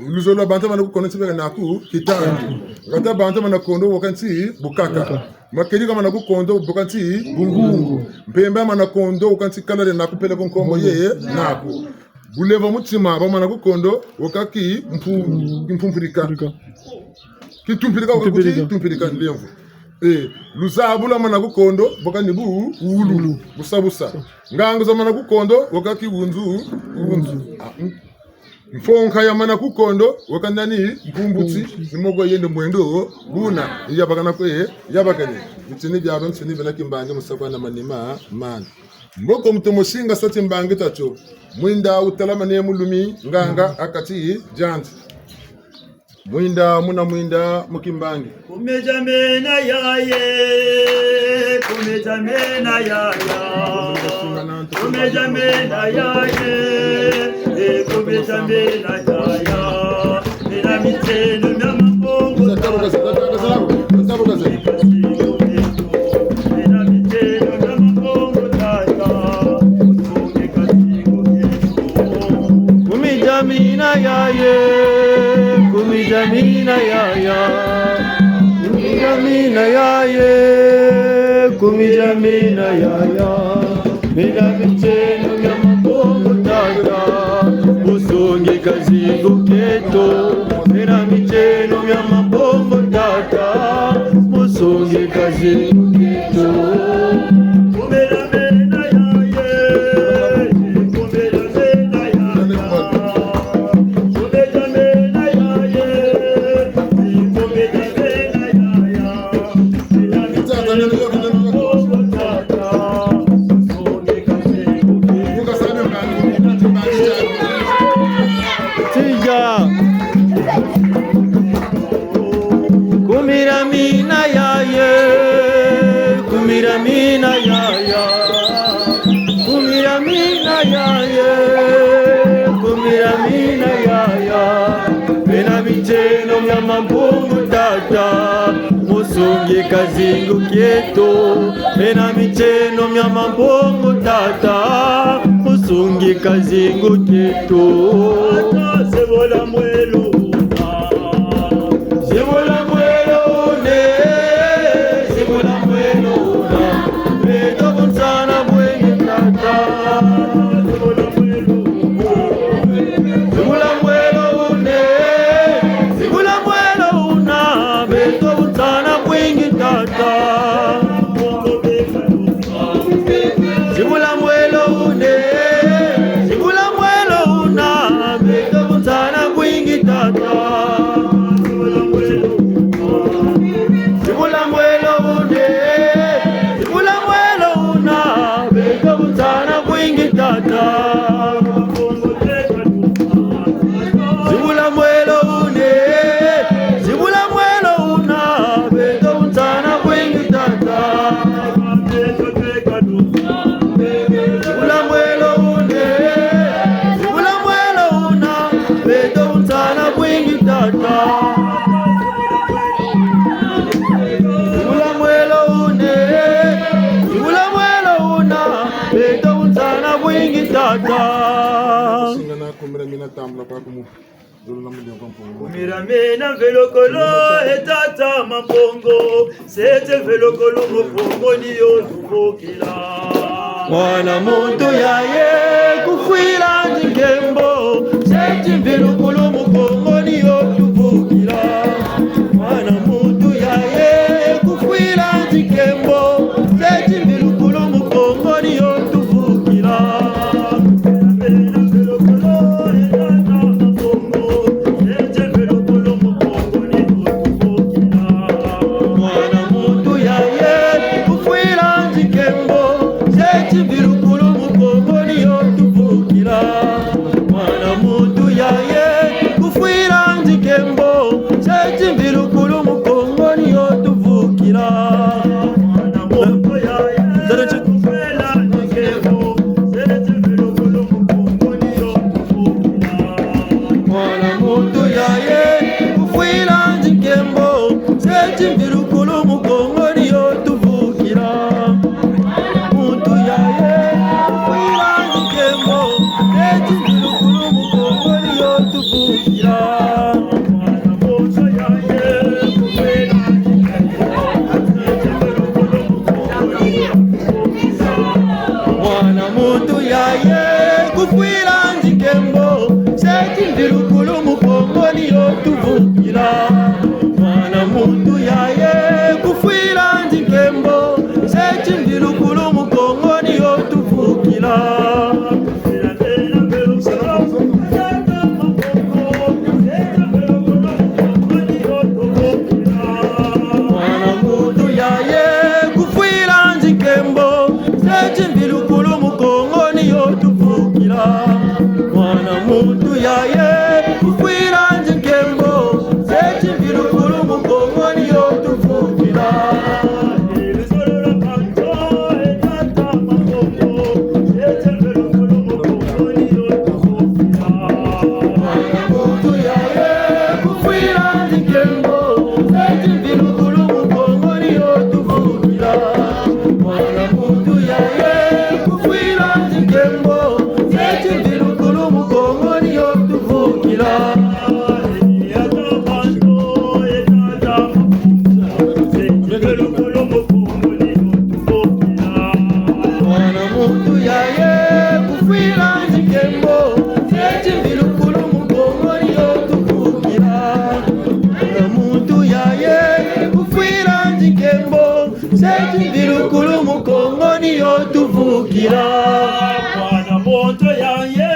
luzola bantu mana kukonde nsibeka naku kitandi kata bantu mana kondo wakanti bukaka makedi kama na kukondo bukanti gungungu mpemba mana kondo wakanti kalale naku pele konkombo ye naku buleva mutima ba mana kukondo wakaki mpumpurika Tumpirika nlevu lusabula mana kukondo boka nibu ululu busabusa ngango za mana kukondo wakaki unzu mfonka ya mana kukondo wakandani mpumbutsi nimogo yende mwendo buna yabakana kwe yabakani mtini byabo mtini bela kimbange musakwana manima man mboko mtomosinga sati mbange tacho mwinda utalama ne mulumi nganga akati janti mwinda mukimbangi kumejamena yaye kumejamena yaya kumejamena yaye kumejamena yaya mina miteno na mabongo kumejamena yaye kumijamina yaya mina miteno ya mabongo tata usonge kazigo keto mina miteno ya mabongo tata usonge kazigo keto kumiramina yaye, kumiramina yaya, kumiramina yaye, kumiramina yaya, pena micheno mya mabungu tata, musungi kazingu kieto, pena micheno mya mabungu tata, musungi kazingu kieto. Sebola mwelo Kumiramina velokolo etata mabongo, sete velokolo mabongo niyo tuvukila. Mwana muntu yaye kufuila njikembo, sete velokolo mabongo niyo tuvukila. Mwana muntu yaye kufuila njikembo, sete velokolo mabongo niyo tuvukila. Mwana moto yaye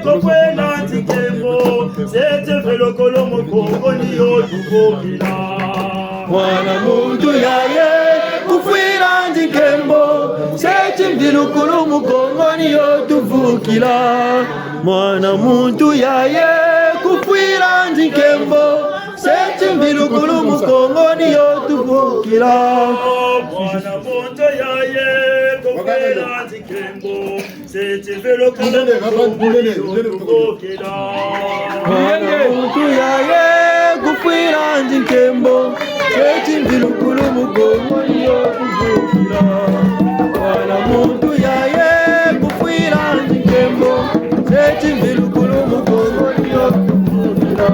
kokwela ntikembo, sete velokolo mukongo niyo tuvukila. Mwana muntu yaye kufwila ntikembo, sete velokolo mukongo niyo tuvukila. Mwana muntu yaye kufwila ntikembo, sete velokolo mukongo niyo tuvukira mwana bondo yaye kopera zikembo setivelo kuvukira mwana muntu yaye gupfira nzikembo setimvilukulu mugongo niyo tuvukira mwana muntu yaye gupfira nzikembo setimvilukulu mugongo niyo tuvukira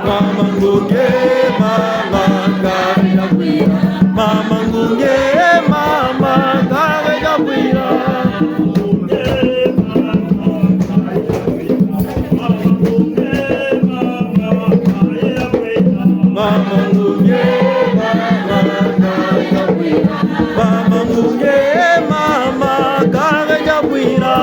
Mama ngunge mama ngabira kwira Mama ngunge mama ngabira kwira Mama ngunge mama ngabira kwira Mama ngunge mama ngabira kwira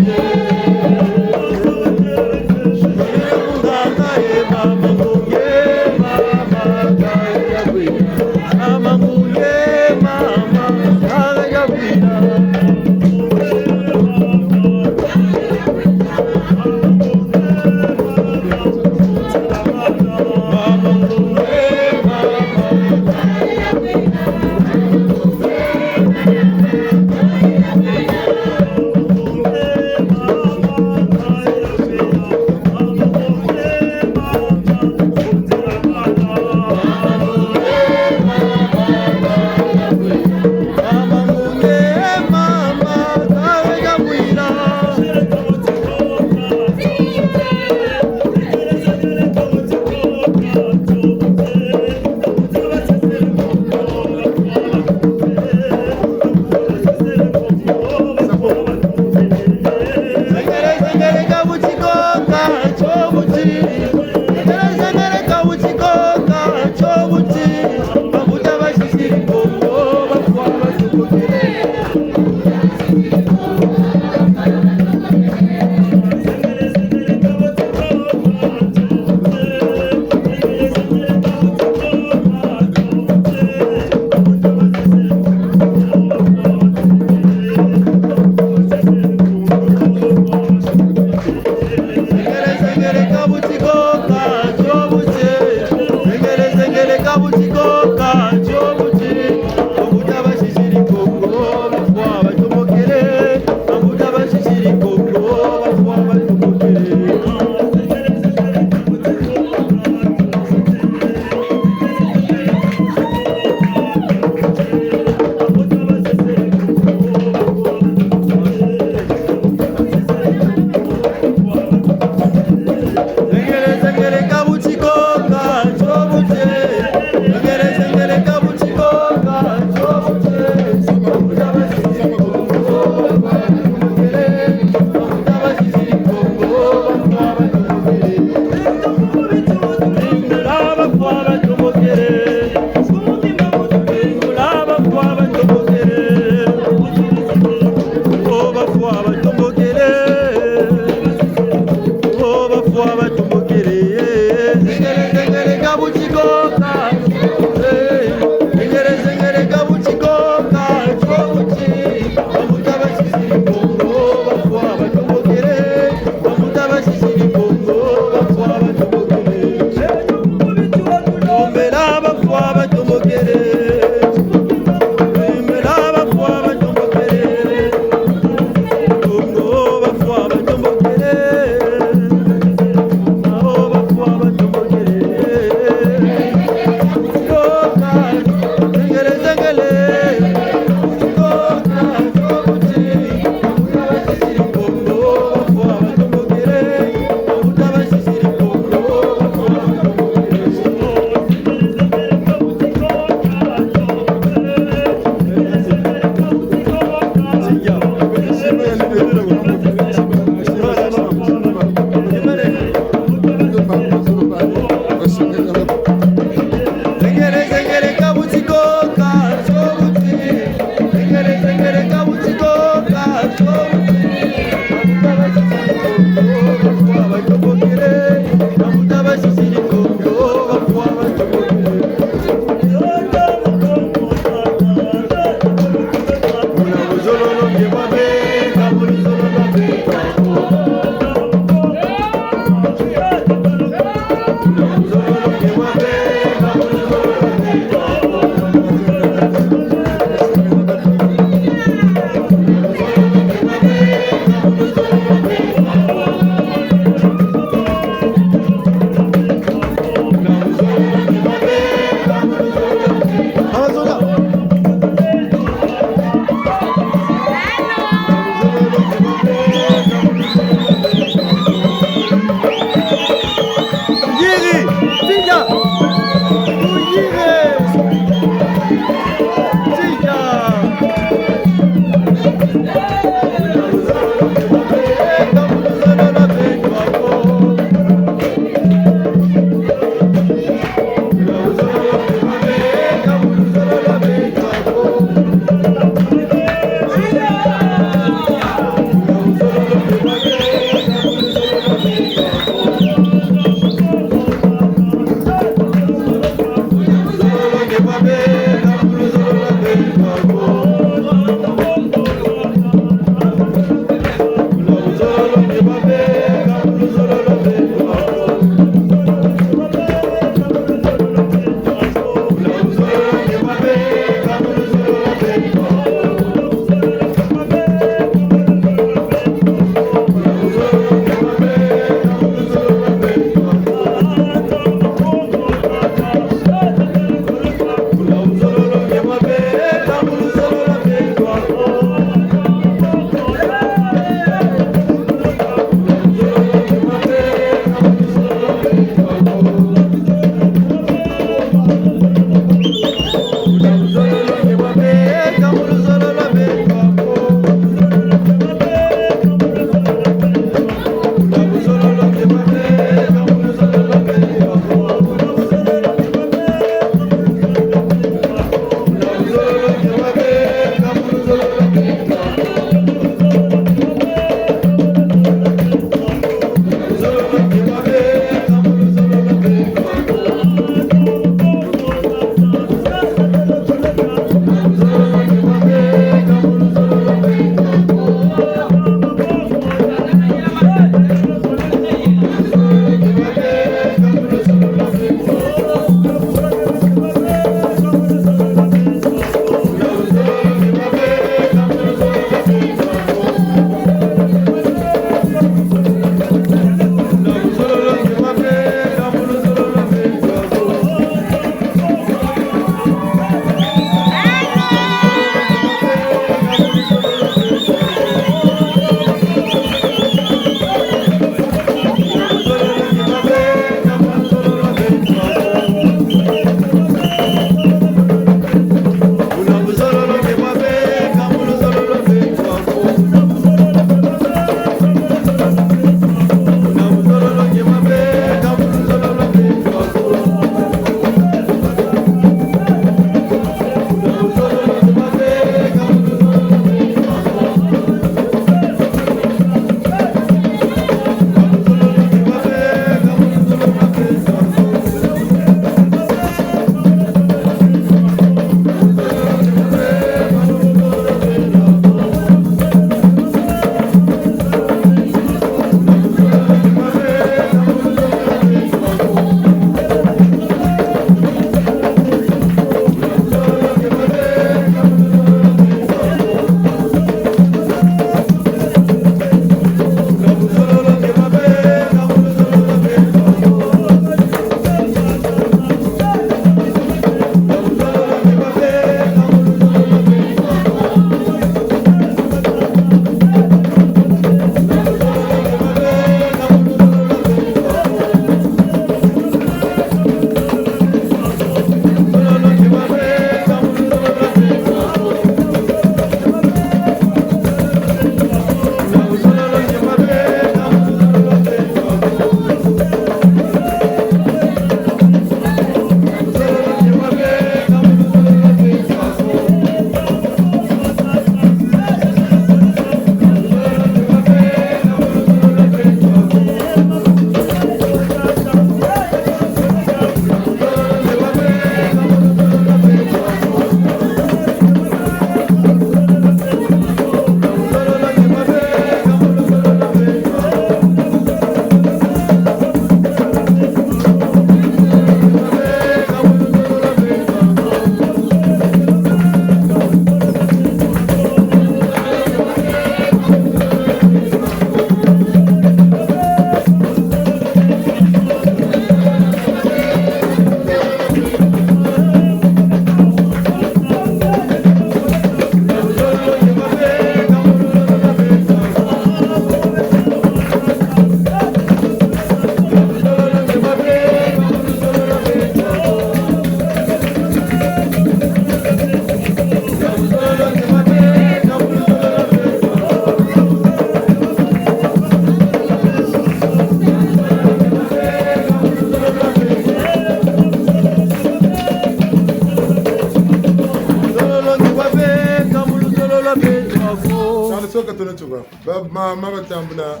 mama batambula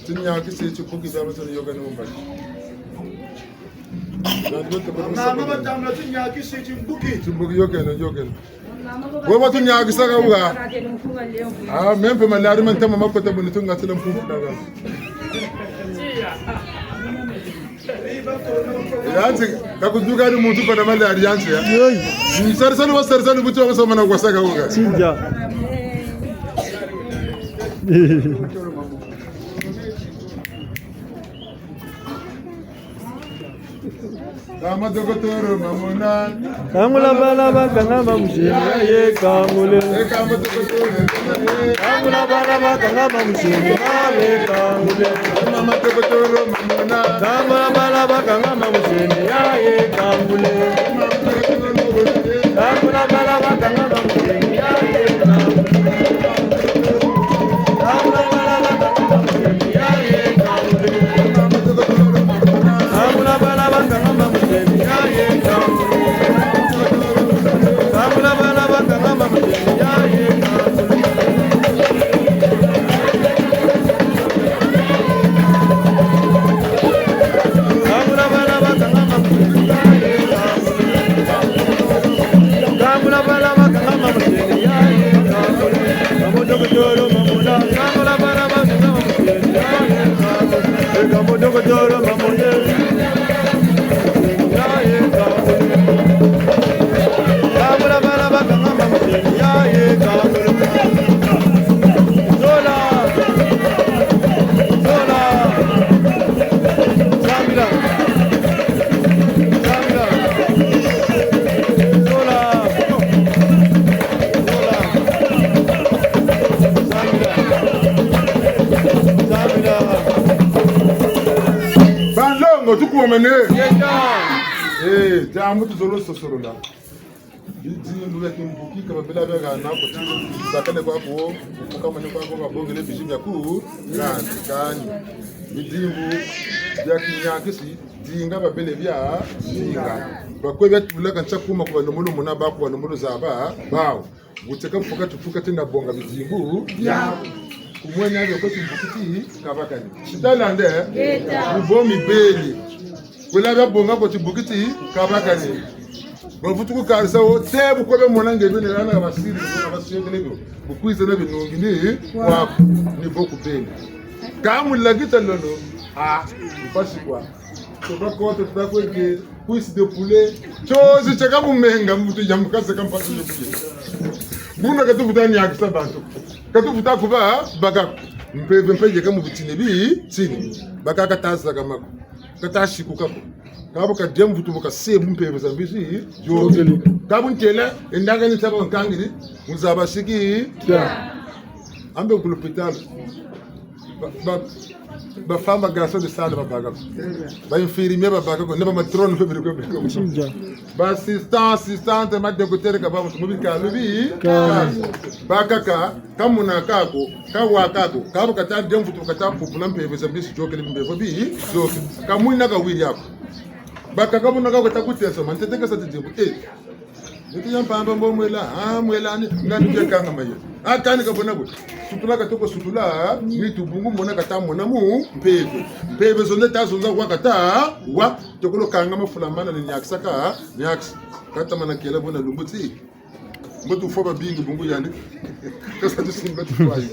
tinyaki sechupuki za basana yoga no mbali mama batambula tinyaki sechupuki yoga no Goma tinyaki saka uga mempe malari mantama makota bunitunga tila mpufu daga yanzi kakuduka ni muntu pana malari yanzi ya sarisani wa sarisani butu wa basama na kwasaka uga Sinja. Kama dokotoro mamona Kamula bala bakanga mamusheni ye kamule. kama dokotoro Kamula bala bakanga mamusheni ye kamule. mama dokotoro mamona Kamula bala bakanga mamusheni ye kamule. Kamula bala bakanga mamusheni ye kamule. Kamula bala bakanga mamusheni ye kamule. Kamula bala bakanga mamusheni ye kamule. Kamula bala bakanga mamusheni ye kamule. Kamula bala bakanga mamusheni ye kamule. Kamula bala bakanga mamusheni ye kamule. Kamudokotoro mamuna. Kamula bala bakanga mamusheni ye kamule. Kamudokotoro mamuna. Kamula bala bakanga mamusheni ye kamule. Zola. Zola. Samira. Samira. Zola. Zola. Samira. Samira. Banlongo tukuomene Yenda. jamu tuzolo sosorola bizindu ya kimbuki kama bila bega na ko sakale kwa ko kama ni kwa ko kabongele bijindu ya ku ranti kanyi bizindu ya kinyakisi dinga babele bya dinga bakwe betula kancha kuma kwa nomulu muna ba kwa nomulu zaba bawo guteka mfuka tufuka tena bonga bizindu ya kumwenya yo ko timbukiti kabakani sitalande ubomi beli kula bonga ko timbukiti kabakani bavutuku karisa o tebu ko be mona ngebe ne rana basiri ko basiri ne bo bukwize ne binungi ni kwa ni boku beli kamu lagita lolo basi kwa toka kote tutako ke cuisse de poulet chose chaka mumenga mtu jamukase kampasi ne poulet buna katufuta ni akisa bantu katufuta kuba baga mpe kama bitine bi tini baga katasa kama katashi kukako kabo ka dembu tu ka sebu mpe zambisi jogeli kabo ntela endanga ni taba nkangiri muzaba shiki ambe ku l'hôpital ba fama garçon de salle babaga ba infirmier babaga ko ne ba matron fe bi ko Sinja. ba assistante ma docteur ka ba mubi ka lubi ba kaka kamuna kako kawa kako kabo ka ta dembu tu ka ta popula mpe zambisi jogeli mbe bi so kamuna ka wiri yako baka kama unaka kutesa mantete sa tijibu niti yampamba mbomwela mwelani ngani kanga mayo atani kabona bo sutula katoko sutula ni tubungu mona kata mona mu mpeve zonde tazonza kwa kata wa tokolo kanga mafula mana ni yaksaka nyaks kata mana kela bona lumbuti mbotu foba bingi bungu yandi kasa tusimba tuwayo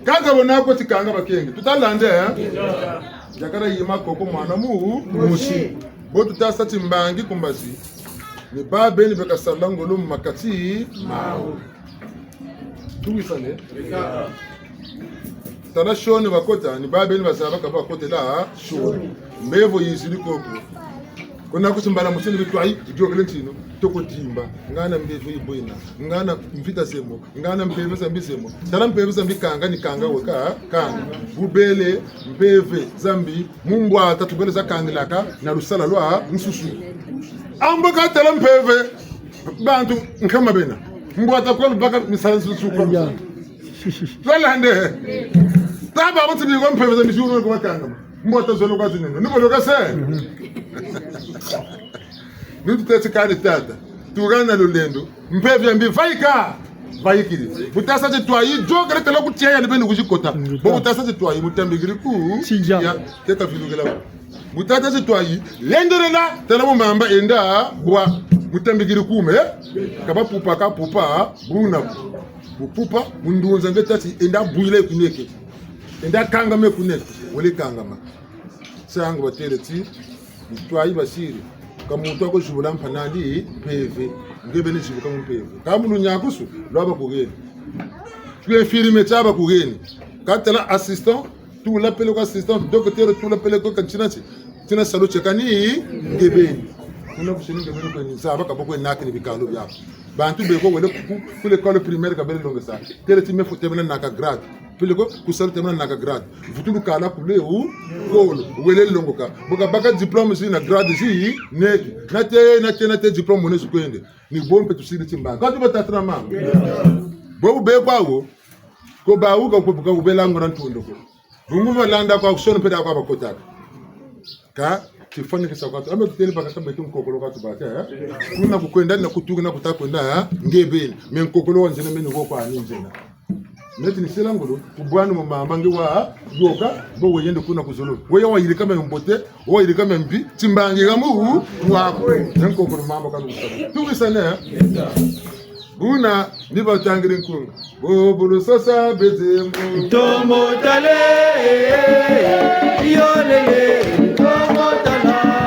kanga bona ko tikanga bakenge tutalande jakara yima koko mwana mu mushi botu tasa timbangi kumbasi ni babeni beka salangolo makati mao tuwisane tana shoni bakota ni babeni basaba ka bakote la shoni mevo yisiri koko kuna kusimbala musini bitwai jogele ntino toko timba ngana mbevo iboina ngana mvita semo ngana mpeve zambi semo tana mpeve zambi kanga ni kanga weka kanga bubele mpeve zambi mumbwa tatubele za kangilaka na rusala lwa nsusu ambo ka tala mpeve bantu nkama bena mbwa takol baka misala nsusu ko wala nde taba botibi ko mpeve zambi shuru ko kanga mbwa tazolo kwa zineno nibo ka se Nutu tete kare tata. Tugana lulendo. Mpevya mbi faika. bayikiri butasa je twayi jogere kala ku tiya ne benu kujikota bo butasa je twayi mutambigiri ku ya teka vilugela butasa je twayi lenderela tala mo mamba enda bwa mutambigiri kume kaba pupa ka pupa buna pupa mundunza ngetati enda buile kuneke enda kangame kuneke wole kangama sangu batele ti twayi basiri kamuntu akojubula mpanali peve ngebene jibuka mu peve kamulu nyakusu lwaba kugeni tu firme taba kugeni katala assistant tu l'appelle ko assistant docteur tu l'appelle ko kanchinachi tina salo chekani ngebeni kuna kusini ngebeni ko ni saba kaboko nakini bikalo bya bantu be ko wele ku l'école primaire kabele longa sa tele ti me fotemena naka grade pile ko kusalo temena naka grade futulu kala kule u ko wele longoka boka baka diplôme si na grade si neki nate diplôme mone su kwende ni bombe tu siri timba ka tu batatra ma bobu be kwawo ko bawu ko buka ubela ngora ntundo ko bungu balanda kwa kusona peda kwa bakotaka ka tifanye kisa kwa ambe tutele baka kama tu kokolo ka tubaka kuna kukwenda na kutuga na kutakwenda ngebeni men kokolo wanzene men ngo kwa ninjena neti ni selangolo kubwana mu mama ngi wa yoga bo weyende kuna kuzolo weya wa yirika me mbote wa yirika me mbi timbangi gamu wako nko ko mama kanu kusala tugisana buna niba tangire nkuru bo bulu sasa bezemu tomo tale yolele tomo tala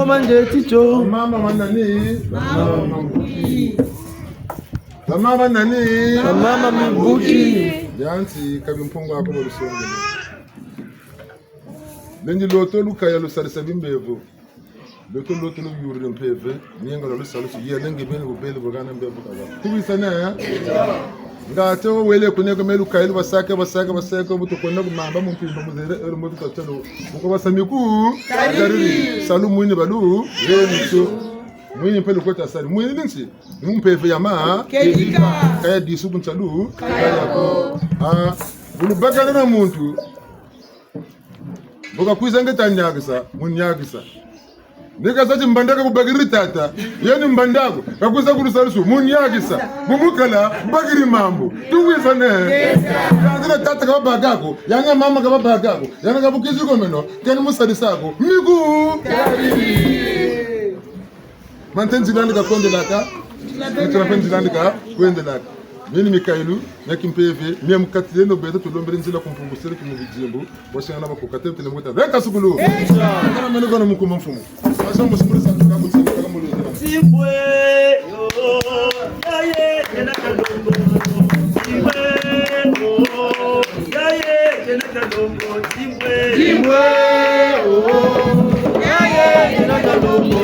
manje ticho. Mama manani? Mama nani? Mama Mbuki. Yanti kabimpungu wako mulusongo. Lengi loto lukaya lusarisa bimbevo. Loto luyuri mpeve. Niyenga lusalusu ya lengi bene bubele bugana mbevo kaza. Tubisana ya? Ngate wele kuneko melu kailu basaka buto konna kumamba mumpimba muzere ero mutu tatalo. Uko basamiku gariri salu mwini balu reniso. Mwini pele kota sali mwini ninsi mumpeve yama Kedika kaya disu kunchalu kaya ko bulu bagana na muntu boka kuizange tanyagisa munyagisa nika sachi mbandaka kubagiri tata yani mbandako kakuza kurusarusu munyagisa mumukala bagiri mambo tuwizane kanzila tata kababagako yanga mama kababagako yanga kabukizi komeno keni musadisako migu Manten zilandika konde laka, nitarapen zilandika kwende laka. Mimi Mikailu, nakimpeve, mimi mkatile no beta tulombere nzila kumpungusele kumuvijimbu, washana bakokate telemota. Reka sukulu. Kana mene gona mukuma mfumu. Asa musikuru sa tukabu tsika kama muleza. Simpwe yo yaye tena kadongo. Simpwe yo yaye tena kadongo. Simpwe oh yaye tena kadongo.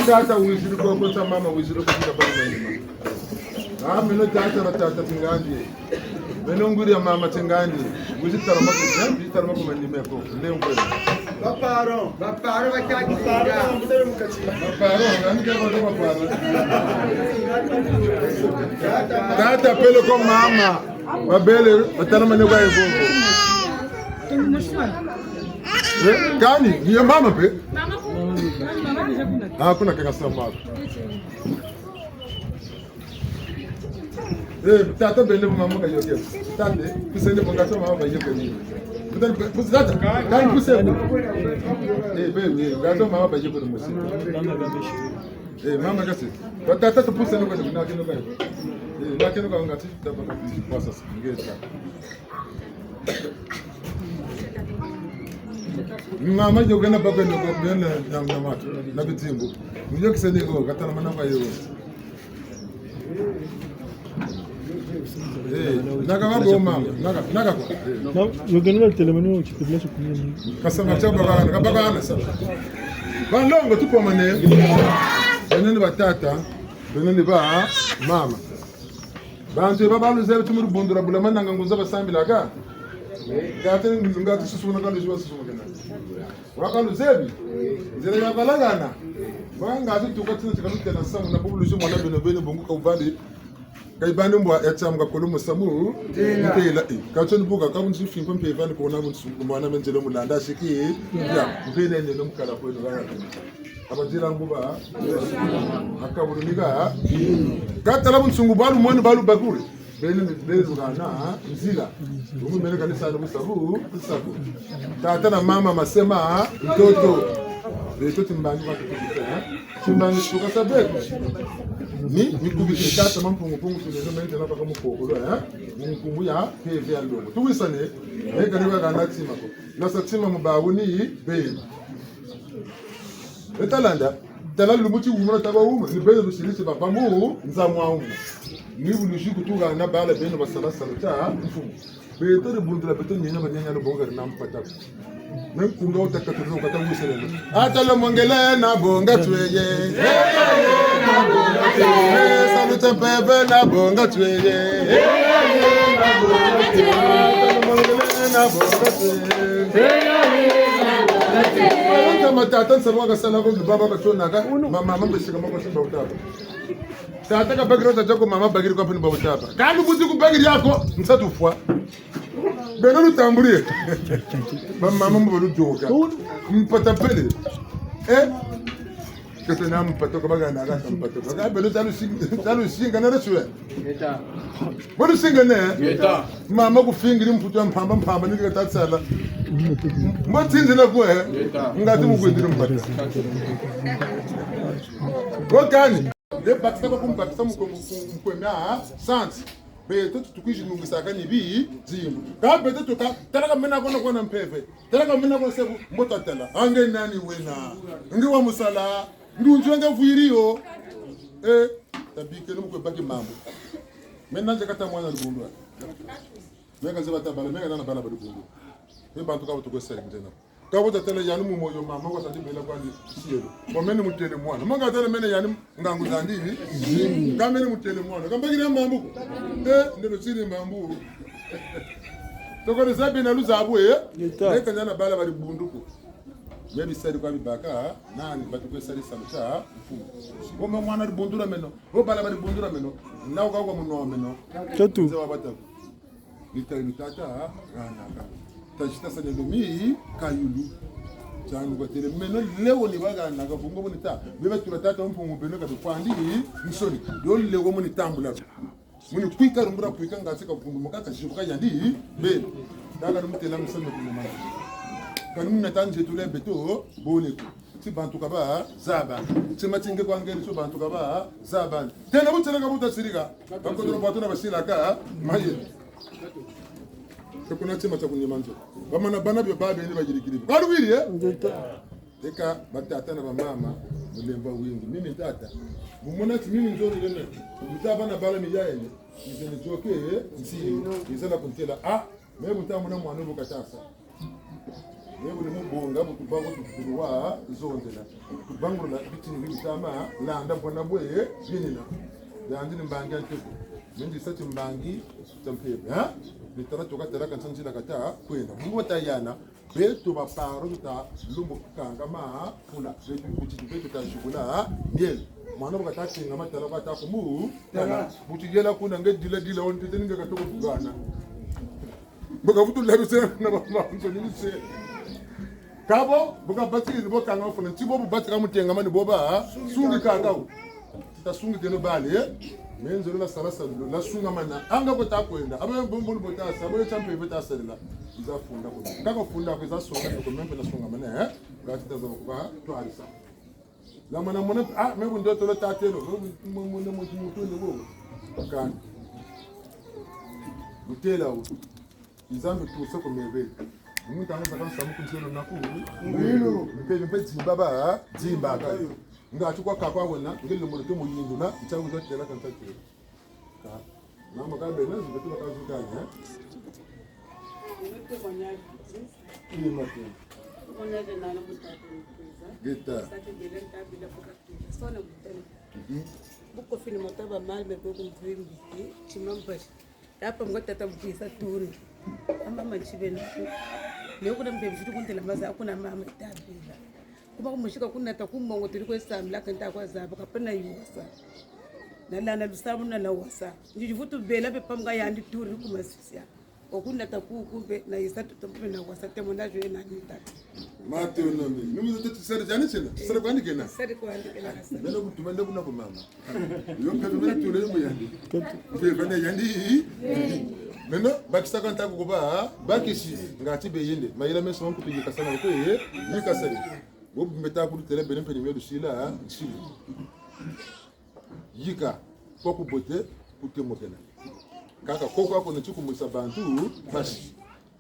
Tata wiziri kwa kota mama wiziri kwa kila bani mama. Meno tata tingandi. Meno nguri ya mama tingandi. Wiziri taramako jambi taramako mandimeko. Leo kweli. Baparo bakaki. Baparo ngani kama ndo baparo. Tata pele kwa mama. Babele batarama ne kwa ebongo. Kani ni ya mama pe? Kuna kaka sama. Tata bende mama ka yoke. Tande kusende bongato mama ba yoke ni. Kutan kusata. Kan kusende. Bebe, gato mama ba yoke musi. Mama kasi. Tata to pusende ko na kino ka. Na kino ka ngati taba ka pasa ngeta. Mama joga na bako ndo bena na matu na bitimbu. Mjo kisene ko katana manamba yo. Naga wabo mama, naga kwa. Yoganula telemano ukipeleka kunyanya. Kasama chaba kabagana sasa. Bandongo tupo mane. Benene batata, benene ba mama. Bantu baba luzewe tumuru bundura bulamana nganguza basambila ka. Gatene ngati susuna kana jiwa susuna kana. Wakalu zebi. Zile yabalagana. Ngati tukatina tikalutena samu na bubulujo mwana beno bonguka ubali. Kaibani mbwa yatsamga kulumu samu ntela kachoni buka kabunzi fimpa mpevani kona bunsu mwana menjelo mulanda shiki ya mpene ne nomkala kwenu bana abajira nguba akaburunika katala bunsungu balu mwana balu bagure bezugana nzila umumene kanisa musabu sabu tata na mama masema mtoto beto timbangi kwa kutukuta timbangi tukasabeku ni kubikita tata mampungu tuneno mente na kama mukokolo mpungu ya peve alongo tuwisane ekaniwa kana tsima ko nasa tsima mubawuni be etalanda tala lumuti umuna taba umu ni beze lusilisi papa mu nzamwa umu ni bulushi kutuga na bala beno basala salata mfumu beto de bundula beto nyenya banyanya no bonga na mpata men kunga utakatuzo kata uselele atala mongele na bonga tweye salata bebe na bonga tweye na bonga tweye kama tata nsarwa kasala ko baba ka chona ka mama mbeshika mako simba utaba tata ka bagiro tata ko mama bagiro kwa pini utaba kandi buzi ku bagiro yako nsatufwa beno lutambulie mama mbolu joka mpata pele kete na mpato ko bagana ka mpato ka beno talu singa na reswe eta bodu singa ne eta mama ku fingiri mputo mpamba ni ka tatsala motsinzi na kuwe ngati mukwendira mpata kokani le bakisa ko kumbakisa mukwemya santi beto tukwiji nungisaka ni bi zimbu ka beto tuka talaka mena kona mpeve talaka mena kona sebu mototela ange nani wena ngi wa musala ndunjwenga vuiriyo tabike nomukwe baki mambo mena nje kata mwana lubundwa mega zebata bala mega nana bala balubundu bantu ka tuko sele njena ka wota tele yanu mu moyo mama ko tadi bela kwani sielo ko meni mutele mwana manga tele meni yani ngangu zandi ka meni mutele mwana ka mbagire mambu ndelo siri mambu to ko zabi na luzabu ka nyana bala bali bunduko mebi sari kwa bibaka nani batuko sari saluta ko mwana bundura meno ko bala bali bundura meno na ko ko muno meno tatu zewa bataku litata ranaka tajita sa ndomi kayulu changu kwa tele meno leo ni baga na kabungo bonita beba tulatata mpungu beno ka twandi nsoni do leo mo ni tambula muni kwika rumbura kwika ngase ka pungu makaka shibuka yandi be daga numtela msano kuma kanu muna tanje tule beto boneko ti bantu kaba zaba ti matinge kwa ngeli so bantu kaba zaba tena butela ka buta sirika bakodro batuna basila ka maye kuna chema cha kunyemanzo bamana bana byo babe ni bagirigiri kwari wiri eka batata na mama mulemba wingi mimi tata mumona ti mimi nzori lene mutaba na bala miyaende izene joke nsi izana kuntela mebu tamuna mwana bukatasa mebu ni mubonga butubango tukuruwa zondela tubango la bitini bitama landa bwana bwe binina yandi mbanga nteko mindi sati mbangi tampebe bitara toka tera kan sanjila kata kwenda mbota yana beto ba paro ta lumbo kanga ma fula beto kuti beto ta shugula miel mwana baka ta kinga matala ba ta kumu tala buti yela kuna ngedila on tete nga katoko kugana baka futu la rusena na ba mso ni se kabo baka bati ni boka nga funa tibo bati ka mutenga mani boba sungi kanga ta sungi keno bale menzo la sala la sunga mana anga ko ta kwenda abe bombolo botasa abe champion botasa la iza funda ko kako funda ko iza songa ko membe la sunga mana ngati tazo ko ba to alisa la mana mona mebo ndo to la tatelo mona mutu ne bo kan mutela o iza mtu soko mebe mutu anga kama samu kuntelo naku ngilo mpe baba jimba ka nga chukwa kakwa wona ngelo mo to mo yinduna ichangu zo tela kan tatu ka mama ka bena zibetu ka zukanya ni mate ona de nana mutatu geta buko fini motaba mal me boko mvimbi chimamba hapa ngotata mkisa tuni amba manchibena leo kuna mbemshitu kuntela maza akuna mama tabila kuba kumushika kunata kumongo tiri kwesamla kanta kwazaba kapena yuwasa nalana lusamu na lawasa njivutu bela be pamga yandi turi kumasisia okunata kukumbe na isatu tombe na wasa temo na jwe na nita Mateo nomi. Numu zote tsere jani chena. Tsere kwani kena. Melo kutumende kuna kwa mama. Yo pepe mena tule mo yandi. Pepe na yandi. Meno bakista kanta kuba bakisi ngati beyinde. Mayira meso wangu pigi kasana ko ye. Yikasari. Bo meta ku tele benen pe nimero sila sili. Yika koku bote kutemokena. Kaka koko ako nchuku musabantu basi.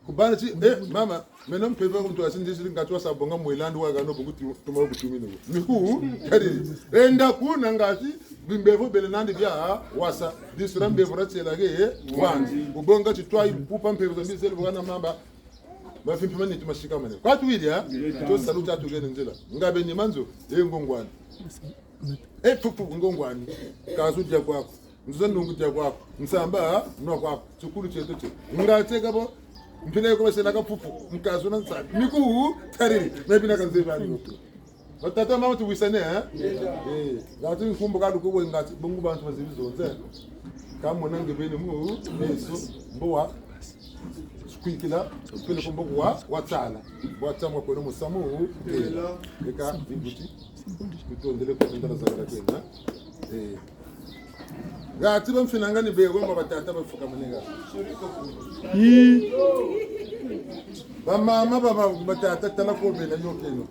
Kubana chi mama menom pepe ko to asin jisiri ngatwa sabonga moilandu wa gano buguti tumaro kutumino. Miku kadi enda ku nangati bimbevo belenandi bya wasa disrambe vorachela ge wanzi ubonga chitwai pupa mpevo zambi zeli bwana mamba bafimpa mani tumashika mane kwa tuidia to saluta tugene njela ngabe ni manzo ngongwani pupu ngongwani kazuja kwako mzanungu ja kwako msamba no kwako chukuru cheto che ngateka bo mpine ko sena ka pupu mkazuna nsa miku tariri mebina kanzebani ko batata mama tuwisane ngati mfumbo kadu ko ngati bungu bantu bazibizonze kamona ngebeni mu yesu mbowa kwikila pele ko mbogwa watsala watsamwa ko no musamu eka bibuti kutondele ko ndala zakara kwena ngati bamfinanga ni bego batata bafuka manenga mama batata tala ko bena yokeno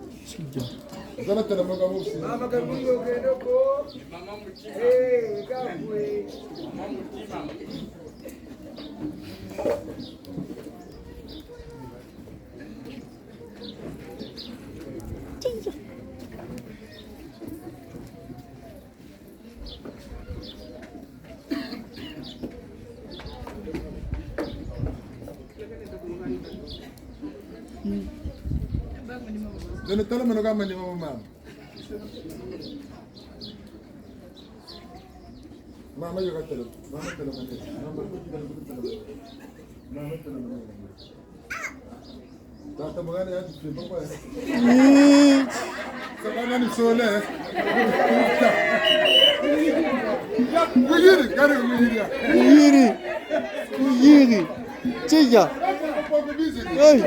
zana tala mama musi mama kabiyo keno ko mama mutima kabwe mama mutima Dene tala mano kama ni mama. Mama yoga tala. Mama tala mane. Mama tala mane. Tata magana ya tupe kwa. Sabana ni sole. Yiri, kare yiri. Yiri. Tija. Hey.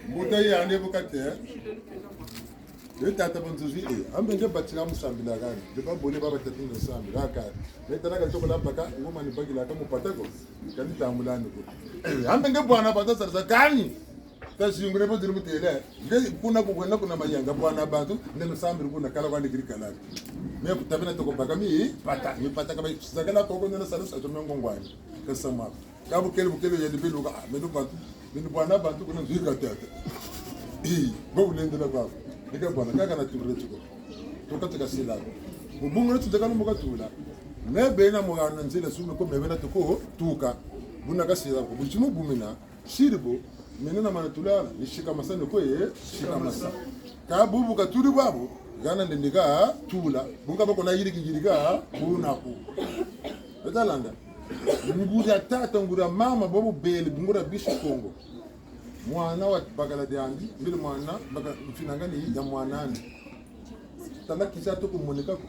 Mutai ande bukate le tata bonzuzi ambenge batira musambila gani de ba bole ba batata musambila ka le tana ka chokola baka ngoma ni bagila ka mupatako kani tamulani ko ambenge bwana batata sarza gani tasingure bo diru mutele nge kuna kugwena kuna mayanga bwana bantu ne musambira kuna kala kwandi kirikala me kutabina to ko baka mi pataka ba sagala ko ngona salu sa to ngongwani kasama kabu kele ya dibelu ka me do bantu ni bwana bantu kuna zika tata bo ulendela baba nika bwana kaka na turetu ko to katika sila mubungu letu ndakano mukatula nebe na mugana nzile sume ko mebe na tuko tuka buna kasira ko buchimu bumina shiribo menena mana tulala nishika masane ko ye shika masa ka bubu ka tuli babo gana ndendika tula bunga bako na yiri kijiriga buna ko etalanda ngura tata ngura mama bobu bele ngura bishi Kongo mwana wa bagala diandi mbili mwana baga mfinangani ya mwanani tala kisha to kumoneka ko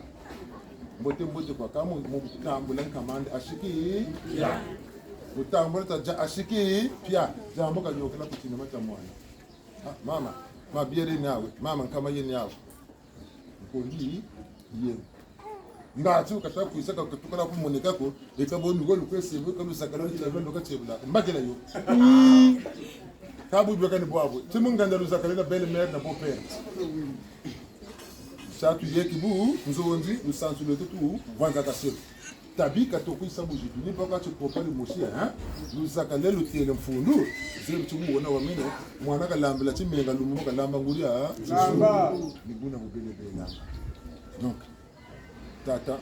mbote kwa kama mutambula kamande ashiki ya mutambula ta ashiki pia jambo ka nyokela kutina mata mwana mama mabiere nawe mama kama yeni yawe kondi ye ngati ukataka kuisaka kutukana kumoneka ko ekaboni ngolo kwesibu kalusakalo chilabendo kachebula mbakela yo tabu bwakani bwabo timunganda luzakalena bele mer na bopere chatu yekibu nzonzi lusansu letu tu vanga kasebe tabika to kuisabu jitu ni baka chikopali mushia luzakalelo lutele mfundu zebu tumu wona wamene mwana kalambela chimenga lumumo kalamba nguria zamba nibuna mubele bela donc tata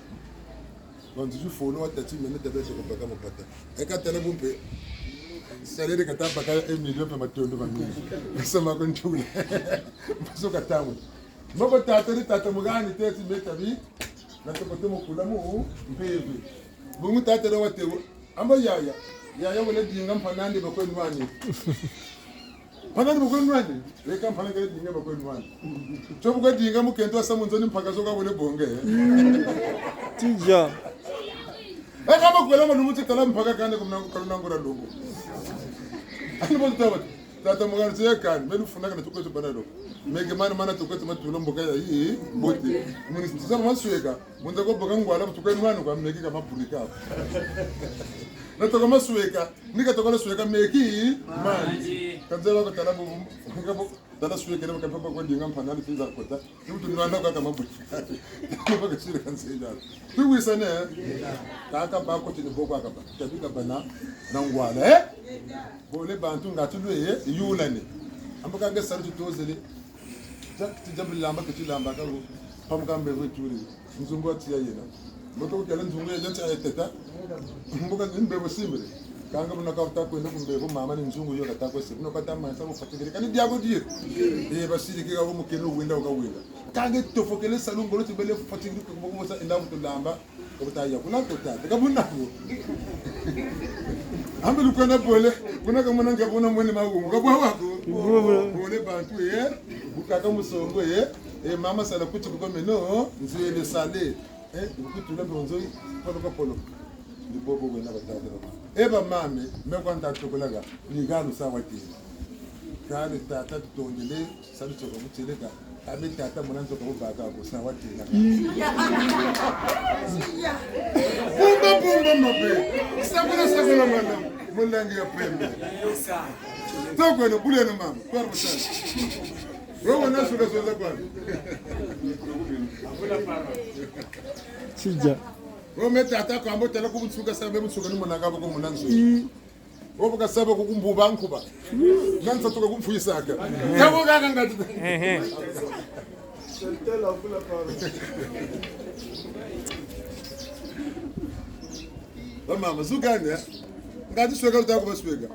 wanzi jufolo watati mene tabesha kubaka mupata ekatela bumpe salere katapa ka Emilio pe matondo bamini sema ko ntula baso katamu mboko tata mugani tete metabi na to kotemo kulamu mpevi bungu tata ro watewo amba yaya wala dinga mpanande bako nwani panande bako nwani reka mpanande dinga bako nwani chobu ko dinga mukento asamunzoni mpaka zoka wole bonge tija kama kwela malumuti kala mpaka kande kumnango kalunango ra ndongo ani boto tabat tata mugana tsekani melu funaka na tukwete banalo mege mana tukwete matulo mboka ya hii bote muni tsama masweka munda ko boka ngwala tukwete mwana kwa mege kama pulika na to kama sweka nika to kama sweka meki manje kanzela ko talabu ngabo dala sweka ne ka papa ko dinga mpanali tiza kota mtu nwana ka kama buti ko ka tsira kanzela tu wisane ka ba ko tini boko ka ba tabika bana na ngwala bole bantu ngatulu yulane ambaka ga sarju tozele jakti jabilamba ke tilamba ka go pamukambe wetuli nzungu ati yena moto kala nzungu ya janta ayeteta mboka nbebo simbre kanga muna ka ta kwenda kumbebo mama ni nzungu yo kata ko sibno kata mansa ko fatigere kani diago dire basiri ke go mukeno wenda ka wenda kanga tofokele salungo lo tibele fatigere ko mo sa inda mutulamba ko ta ya kuna ko ta ka bunna ko ambe ko bole kuna ka muna ngabona mwene magumu ka bwa wako bole bantu bukaka musongo mama sala kuti ko meno nzele sale ukutula mbonzo polo ndi bobo wena batata eba mame mekwanda tokolaga ni galo sawa tini kale tata tutongele sabi choko mutseleka abe tata mwanzo ko baga ko sawa tini bumba mabe sabula mwana mulangi ya pembe toko no bule no mama kwa mutana wewe na sura zoza kwa Sija. Rome tata kwa ambo tala kubutsuka sabe butsuka numona ngabo ko munanzo. Wobo kasaba ko kumbuba nkuba. Nansa tuka kumfuyisaka. Yabo kaka ngati. Tela fula paro. Mama zugane. Ngati sweka utako basweka.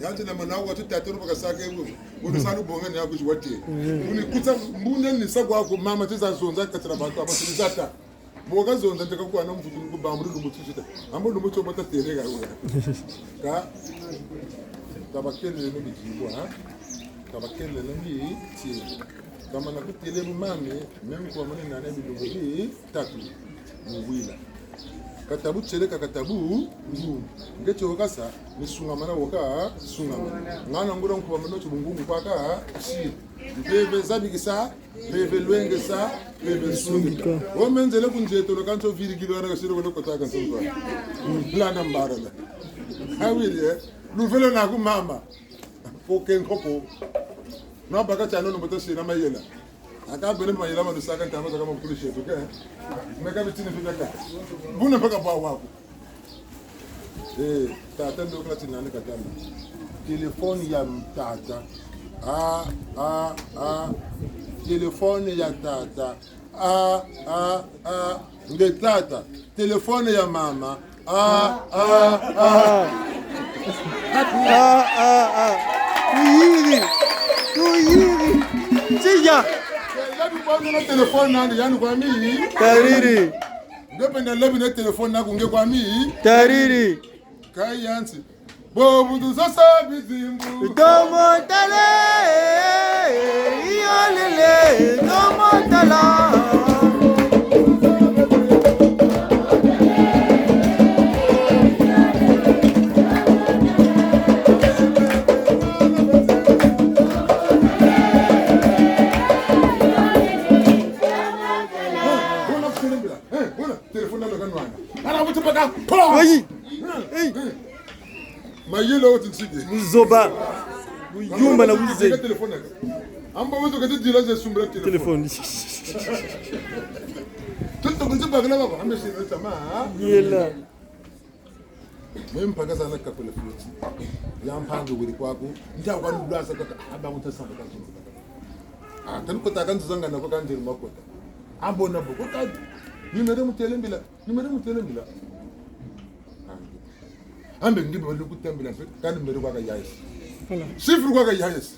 Yanti na mwana watu tatero bakasaka ebu. Unisanu bonga ni akuji wate. Unikutsa mbunde ni sagwa ko mama tizazonza katira bantu abasilizata. Boga zonda ndeka kwa na mvutu kubamuru lumutshita ambo lumutso bata tereka ka tabakele no bijibwa tabakele ngi ti kama na kutele mumame meme kwa mwana nane bilungu tatu muwila katabu tseleka katabu ngecho kasa ni sungamana woka sungama ngana ngura nkuba mano chibungungu kwaka si bebe zabikisa bebe lwengesa bebe sungika womenzele kunjetolo kanto virigilo na kasiro ko kotaka sungwa blana mbarala awile luvelo na ku mama poke nkopo na baka chano no botosi na mayela aka bene mayela ma dusaka ntama kama kulishe to ke meka bitini fika buna paka ba wako tata ndo kala tinani katamba telefoni ya mtata telefoni ya tata nge tata telefoni ya mama Tuyiri Sija yabi bongo na telefoni nani yani kwa mimi Tariri ndependa lebi na telefoni nako nge kwa mimi Tariri kai yansi bobu du sasa bizimbu Tomo tale Iyolele Tomo tala Ayi mayelo otinsige Muzoba Muyumba na wize telefone amba wezo kati dila ze sumbra telefone Tunto kunzi bagala baba ambe sina tama Yela Mpaka sana kakule floti yampango wiri kwako nja kwa ndulasa kaka aba mutasamba kanzo tanu kota kanzo zanga na kwa kanjiri makota ambona boko kadi nimere mutelembila ambe ngibe bali kutembela kandi mbere kwa yayes sifru kwa yayes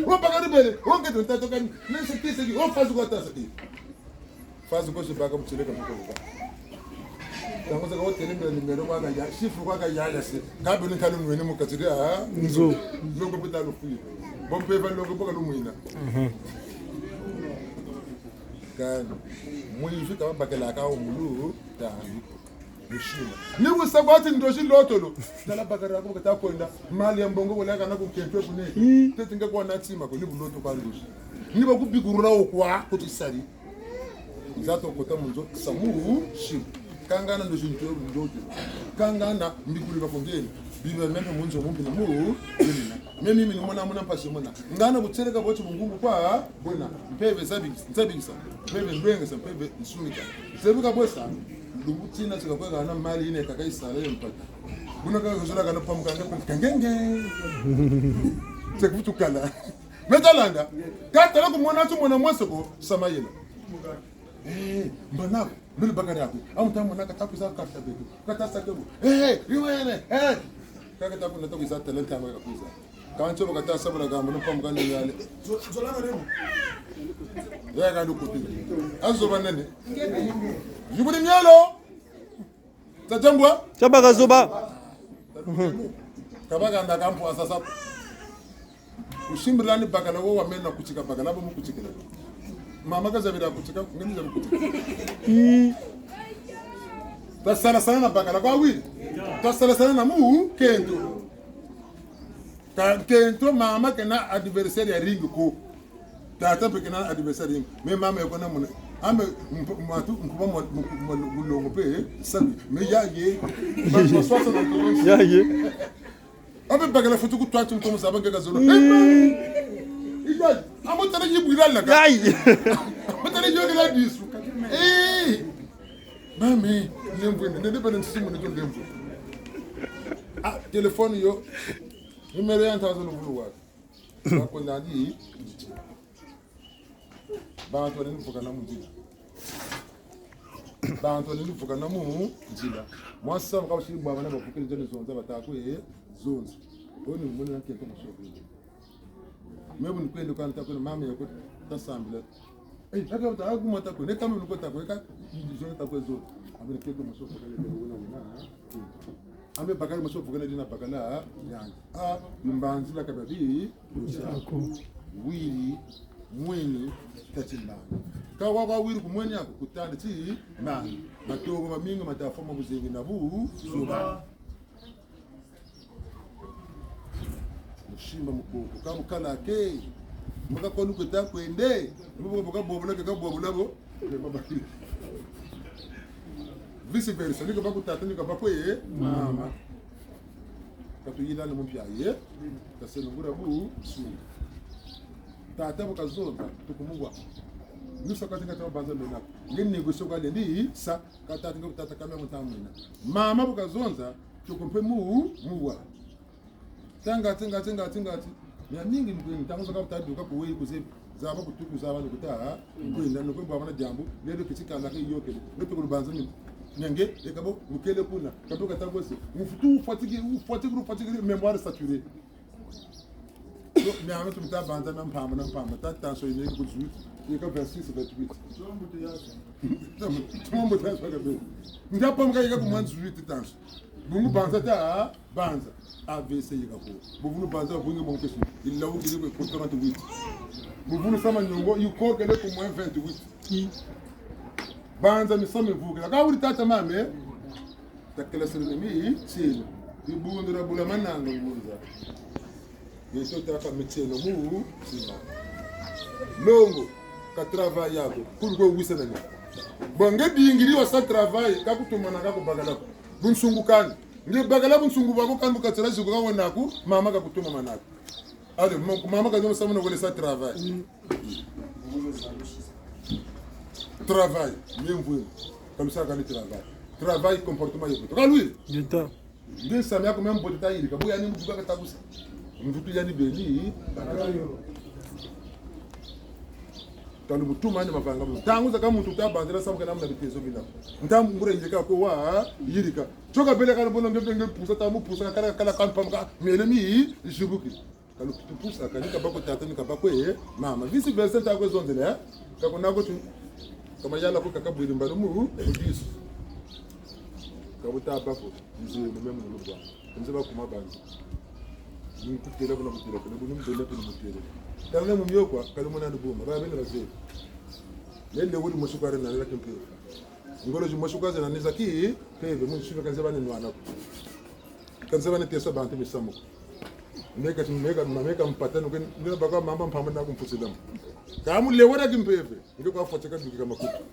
wapaka ribele wonke tontato kan nese kise ki ofazu kwa tasa ki fazu ko shibaka mutseleka mukoko tango zaka wotembela nimero kwa yayes sifru kwa yayes kabe ni kanu mwene mukatiri nzo longo butalo fuyi bompe va longo boka lumwina kan mwifi kama bakela ka umulu tambi Mshima. Nibu sabati ndoshi lotolo. Tala bakara ko kata kwenda. Mali ya mbongo wala kana ko kentwe kune. Tetinga kwa natsima ko nibu loto kwa ndoshi. Niba kubigurura okwa kutisari. Zato kota munzo samuru shim. Kangana ndoshi ntwe ndoto. Kangana mbikuri bakongeni. Biba meme munzo mumbi na mu. Mimi ni mwana mpasi mwana. Ngana butsereka bochi mungungu kwa bona. Mpeve zabigisa. Mpeve ndwengesa mpeve nsumika. Zebuka bosa. Lubutina chikakwega na mali ine kakaisale mpaka. Buna kuzula kana pamukanga kangenge. Tsekutukala. Metalanga. Kata lako mwana tu mwana mwasoko samayela. Mbana mbele bakari yako. Amutamu naka takuza karta betu. Kata sakebu. Riwene. Kaka tapu natakuza talenta amaka kuza. Kancho bakata sabula gambo pamukanga yale. Zolanga nemo. Ya ga lukuti. Azo banane. Jubuni myalo. Tajambwa. Chabaga zoba. Kabaga ndakampo asasa. Ushimbilani bagala wo wamena kuchika bagala bo mukuchikela. Mama kaza bila kuchika ngani za kuchika. Tasala sana na bagala kwa wili. Tasala sana na mu kento. Kento mama kana adversaire ya ring ko. Tata pe kana adversaire ring. Me mama yako na muna. Ame matu mkuba mulongo pe sabi. Me yaye. Ba swasa na yaye. Abe bagala futu ku twatu mkomo sabanga gazolo. Ija, amotara yibwira laga. Yaye. Amotara yogela disu. Mami, lembo ne deba nsimu ne lembo. Telefone yo. Numero ya ntazo no bulu wa. Ko ndadi. Ba to ne mfuka na mujila. Ba to ne mfuka na mu njila. Mwasa mkawo shi baba na bafukile jene zonza batako zonzi. Oni mbona yake kama sio. Mebu nikwenda kwa nitakwenda mama yako tasambila. Hata utaku mata ko ne kama niko tako ka jijona tako zo. Abe keko masoko kale bona bona. Abe bakari masoko kale dina bakala yani. Mbanzi la kababi yako. Wili mweni tatimba. Kawa wa wili kumweni yako kutanda ti nani. Matogo mamingo matafoma kuzingi na bu soba. Shimba mukoko kama kala ke maka konu kweta kwende mboka bobula ke kabobula bo vice versa nika bakutata nika bakwe mama katuyila no mpya ye kasenungura bu su tata bakazonda tukumugwa nusa katinga tabanza mena ngeni negosyo kale ndi sa katata ngotata kama mutamuna mama bakazonza tukumpe muwa Tangati. Ya mingi mkwini, tanguza kama taduka kuwei kuzibu. Zaba kutuku zaba nukutaa. Mkwini, na nukwini bwana jambu. Ledo kichika alake yoke. Leto kulubanza ni. Nyenge, ekabo, mkele kuna. Katoka tangosi. Ufatigi, memoire saturée. So, mais en tout cas, banza na mpamba. Tata so yenye kuzuit. Yeka 26 28. Tumombo taso kabe. Ndapa mga yeka kumwan 18 tanso. Bungu banza ta banza. AVC yikako. Buvunu banza bungu mon kesu. Il lawu kile ko 38. Buvunu sama nyongo yuko kele ko moins 28. Banza mi sama vuka. Ka wuri tata mame. Takela sirimi chilo. Ibundura bula mananga nguza. Yeso taka mechelo mu sima. Longo ka travail yako. Kurgo wisa nani. Bonge bingiri wa sa travail ka kutumana ka kubagala. Bunsungukani. Ngi bagala bunsungu bako kan bukatsira zugo kawonaku mama ka kutuma manako. Ale mama ka noma samuna wole sa travail. Travail, memvu. Comme ça ka ni travail. Travail comportement yako. Ka lui. Jeta. Ngi samya ko membo tayiri ka boya ni mbuga ka tabusa. Mvutu yani beni. Kalu mutuma ni mavanga mu. Tanguza kama mtu tabanzira samuka namna bitezo bina. Ntamu ngure yeka ko wa yirika. Choka bele kana bono ngebe pusa tamu pusa kala kan pamka melemi jibuki. Kalu pusa kanika bako tatani ka bakwe mama. Vice versa ta ko zonzele ka kuna ko tu. Kama yala ko kakabwiri mbalo mu disu. Ka buta bako nzwe meme mu lubwa. Nze ba kuma banzi. Ni kutela kuna mutela kuna mbele kuna mutela. Danga mu myokwa kalu mona ndubuma ba bene bazeli. Lele wuri musukare na lele kimpe. ngolo jimushuka zina nizaki peve mushuka kanzeba ni nwana kanzeba ni tesa bantu misamu meka mpatano ndio baka mamba mpamba na kumfusilamu kamu lewora kimpeve ndio kwa focheka ndika makutu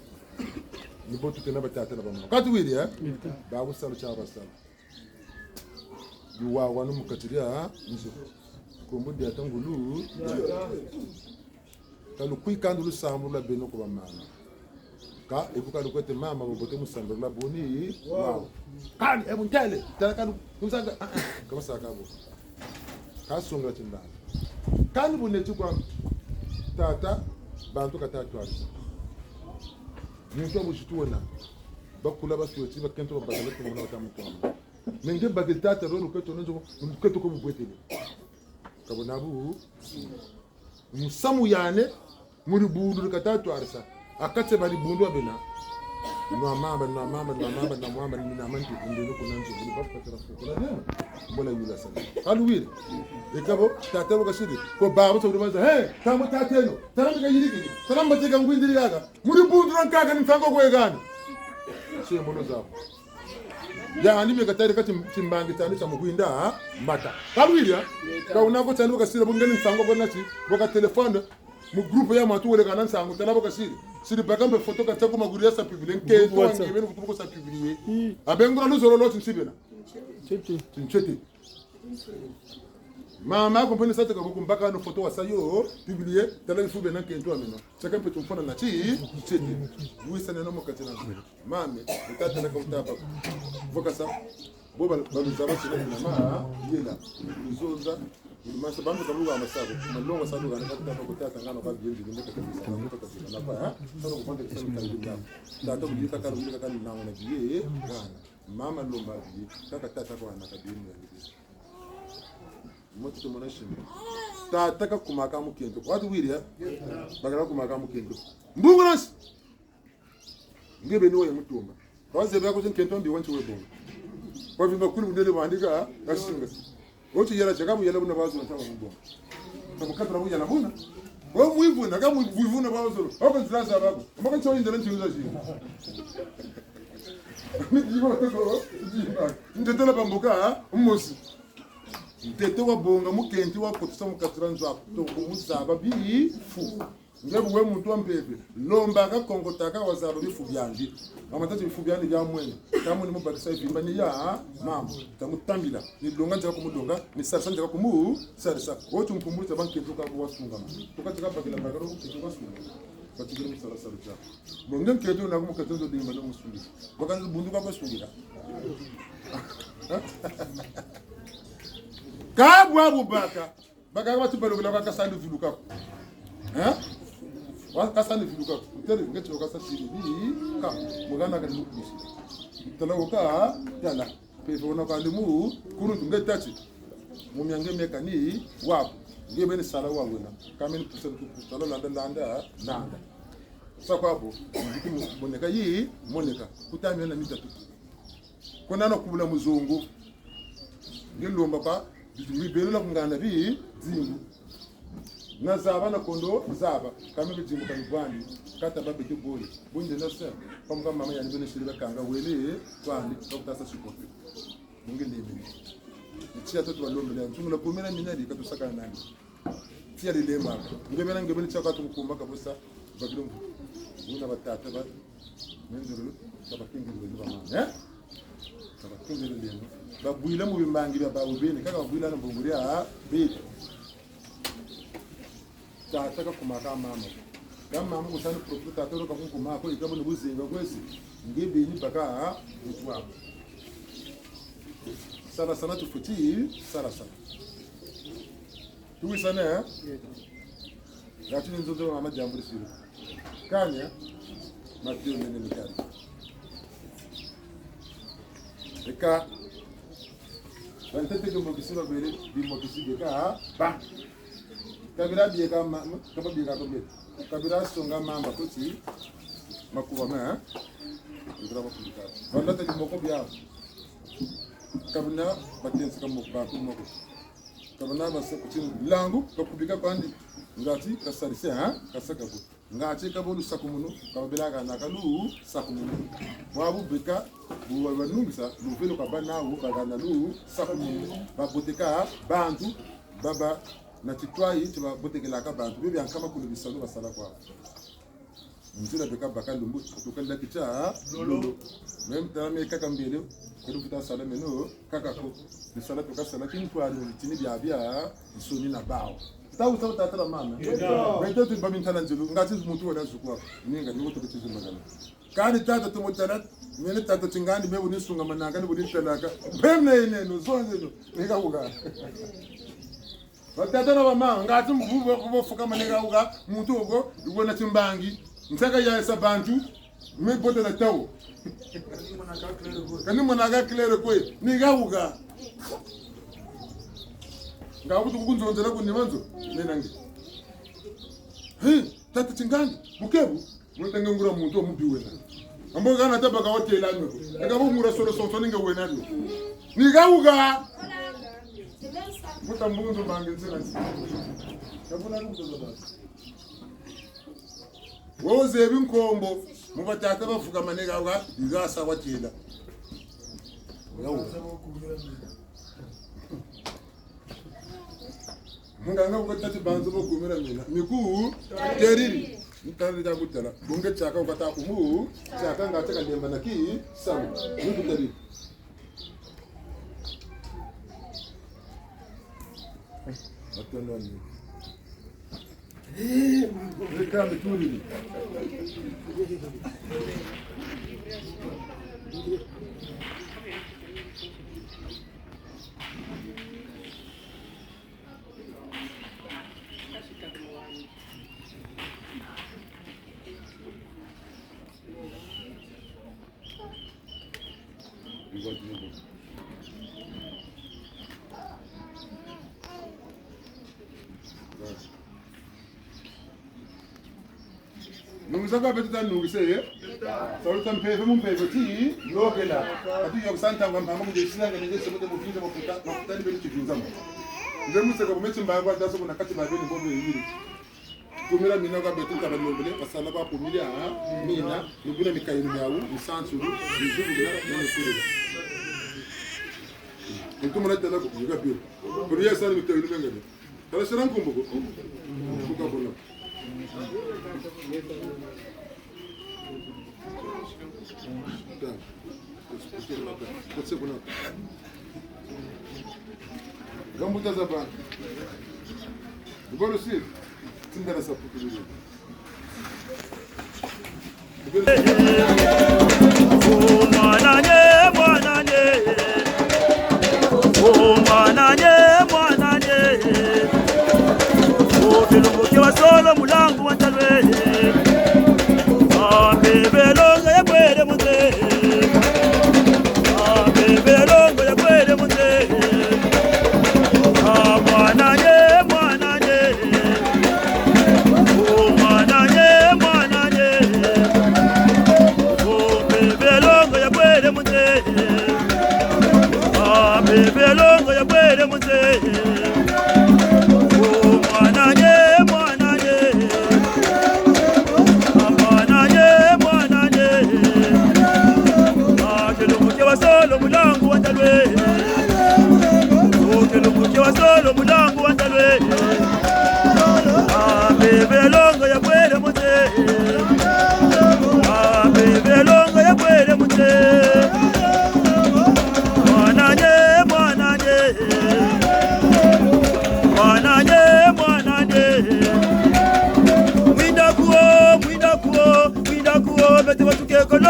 nibotu tena batata na bamama kati wili babu salu cha basala yuwa wanu mukatiria nzo kombo dia tangulu kalu kuikandulu samu la beno ko bamama ka ebuka lukwete mama bobote musando la boni wow kani ebuntele takalu kusanga kama sakabo kasonga tindana kani buneti kwa tata bantu katatu ali muntu amushituona bakula basuoti bakento bakala ko mona batamukwama nenge bagitata rolo kweto nzo kweto ko mubwetele kabonabu musamu yane muri bundu katatu arisa akatse bali bundu abena no mama na mama ni na manti ndelo ko nanzo ni bafata tarafuko na mbola yula sana alwire ekabo tatabo kasiri ko baba to rubanza he tamu tateno tamu kayiriki tamu bateka ngwindiri gaga muri bundu rankaga ni tango ko egani sie mbono zabo ya anime katari kati timbangi tani cha mugwinda mata alwire ka unako tani kasiri bungeni tango ko nati boka telefone mu groupe ya matu wele kana sango tanabo kasiri siri bakambe photo katako maguria sa publier ke to ngebe kutuko sa publier abengura luzoro loti nsibena tcheti mama kompeni sa taka kumbaka no photo wa sayo publier tala fu bena ke to ameno chaka mpe tumfona na chi tcheti wisa neno mokatina mame utata na kumtapa voka sa boba baluzaba sina mama yela uzonza masa bantu kabuga amasago malongo sadu kana kata ko tata ngano ka bindi ni meka kabisa na meka kabisa na kwa sasa ko pande sana kali binda tata kujika karu kujika kali na wana biye ngana mama lomba biye kaka tata kwa na kabini ya biye moto to mona shimba tata ka kumaka mukendo watu wiria bagara kumaka mukendo mbuguras ngebe niwe mutumba baze bako zinkendo ndi wanchi webongo kwa vimba kuli ndele bandika kasinga wote yala chakamu yala buna bazo nataka mbongo tabukatra buya nabuna wewe muivuna kama muivuna bazo hapo nzilaza babo mbona ncho indele nchiuza chini nijiba ko ndetela bambuka umusi ndete wa bonga mukenti wa kotsa mukatra nzwa to kumusaba bi fu ngebe we muntu ambebe lomba ka kongotaka wazaba bifu byandi amatatu bifu byandi bya mwene kamu ni mubakisa ibimba ni ya mama tamutambila ni longa nja kumudonga ni sarsa nja kumu sarsa wotu mpumulita banki tuka kuwasunga tukatika bakila bagaro tuka sunga batigire musarasa ruja bonga nkedo na kumukatozo dimba no musungi bakanzu bunduka basungira kabwa bubaka baka watu balogala bakasandu viluka wakasani viluka utere ngeti wakasa siri ka mugana kan mukisi taloka tala pefona kandimu kurundu ngetachi mumyange mekani wapo ngebe ni sala wa wena kameni pusala kusala landa nanda sakwabo ndikimu moneka yi moneka kutamya na mitatu kona no kubula muzungu ngilomba pa bibelo kungana bi zingu na zaba na kondo zaba kama bijimu kan gwandi kata babe ke boy bunje na se comme kama mama yani bene shirika kanga wele gwandi dokta support mungi ndimi itia toto balombe na tungu la pomera minadi katusaka nani tia lile mama ngebena ngebeni chaka tukumba kabisa bagiro una batata ba menzuru tabakingi lele mama tabakingi lele babuila mu bimbangi bya babubeni kaka babuila na mbunguria biki tata kumaka mama kama mama kusana profita toro kakumaka ko ikabo nubuzinga kwezi ngebe ni baka mutwa sana sana tufuti sana tuwi sana lakini nzozo mama jambo lisiro kanya matio nene mikani eka bantete ko kisiro bere bimo kisige ba kabira biye kama biye kabira kabira songa mamba kuti makuwa ma ndira bakubika wala tadi moko bya kabina batense kama moko moko kabina basa kuti langu bakubika kwandi ngati kasarise kasaka ngati kabulu sakumuno kabela na kalu sakumuno wabu beka buwa banungisa luvelo kabana wu bagana lu sakumuno baboteka bantu baba na titwai tiba botekela ka bantu bibi ankama kulubisalo basala kwa mzira beka bakalumbu tukanda kicha lolo même tame kaka mbele kedu fita sala meno kaka ko ni sala to kasala kin kwa ni tini bia bia isoni na bao tawu tatara mama weto tu babin talanjulu ngati mutu wala zukwa ninga ni mutu kitu magana kani tata tu mutana mene tata tingani bebu ni sunga mananga ni budi talaka pemne ine no zonze no nika uga batata na mama ngati mvuvo kubofuka manega uga mutu ugo ubona timbangi ntaka ya sabantu me bote na tawo kani mwana claire kwe ni gauga ngabutu kunzonzela kunimanzo nenange tata tingani bukebu mulitenge ngura muntu omubi wena ambo kana tabaka hotela nko ngabo ngura solo sonso ninga wena ndo ni gauga mutambunzo bange nzela kabuna kuzoza woze binkombo mubatata bavuga manega wa igasa watela munganga ukatati banzo bokumira mina miku teriri mutari da butala bunge chaka ukata kumu chaka ngata kalemba naki sawa miku teriri atononi kama tuli nungizaka betata nungiseye soluta mpefe mumpefeti lokela ati yokusanta ngambanga mungesilanga ngesemote mufinza mafutani beli chifinzamo nze museka kumetse mbangwa daso kuna kati babeni bombe yiri kumira mina ka betata balobele basala ba kumira mina nubuna mikayini yawu musansuru bizubu na nukuri ntumuna tala ko yuga biyo kuriya sala mitayini mengene kala siran kumbuko kukabola Gambuta zaba. Bugolo si tindara sa pukulizo. Solo mulangu watalwe belongo ya kwere munde belongo ya kwere munde mwananye mwananye mwananye mwananye belongo ya kwere munde belongo ya kwere munde solo mulangu watalwe solo mulangu watalwe belongo ya kwere mute belongo ya kwere mute mwananye mwananye mwananye mwananye mwinda kuo bete watukekolo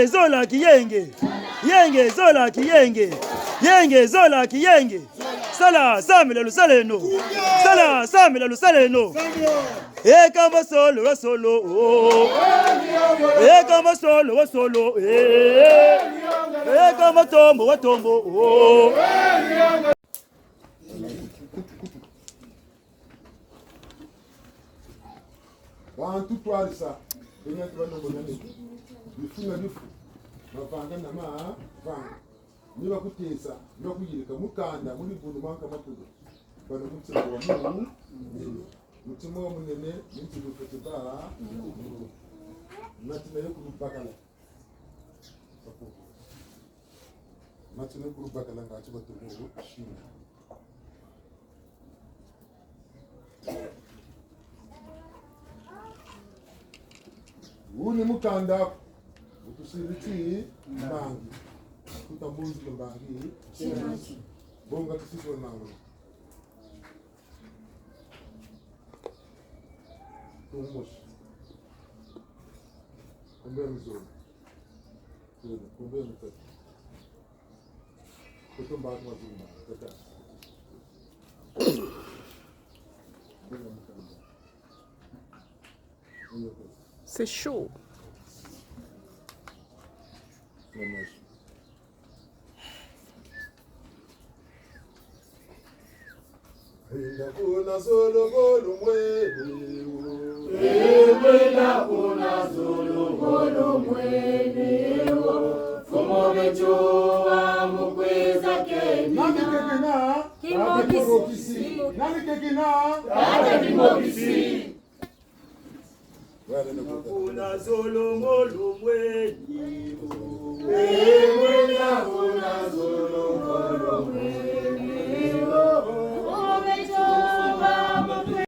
Yenge zola ki yenge. Yenge zola ki yenge. Yenge zola ki yenge. Sala samila lusaleno. Sala samila lusaleno. Kama solo wa solo. Kama solo wa solo. Kama tombo wa tombo. Bantu twarisa benya tubano bonane bifunga bifu bavanga nama vanga niba kutesa no kuyirika mukanda muri buntu manka makudo bano mutsimo wa mu mutsimo wa munene mutsimo fetibara natina yo kubakala natina yo kubakala ngacho batugo shina uni mukanda utusiriti mbangi tutambuzi mbangi bonga kisiko nango tumos kumbe mzuri kumbe mtatu kutumba mazumba tata C'est chaud. Kuna solo golo mwene. Kuna solo golo mwene. Fumo bechoa mukweza kenya. Nani kekena? Kimokisi. Nani kekena? Ate kimokisi. Kuna solo golo mwene. Kuna solo golo mwene. Fumo bechoa mukweza.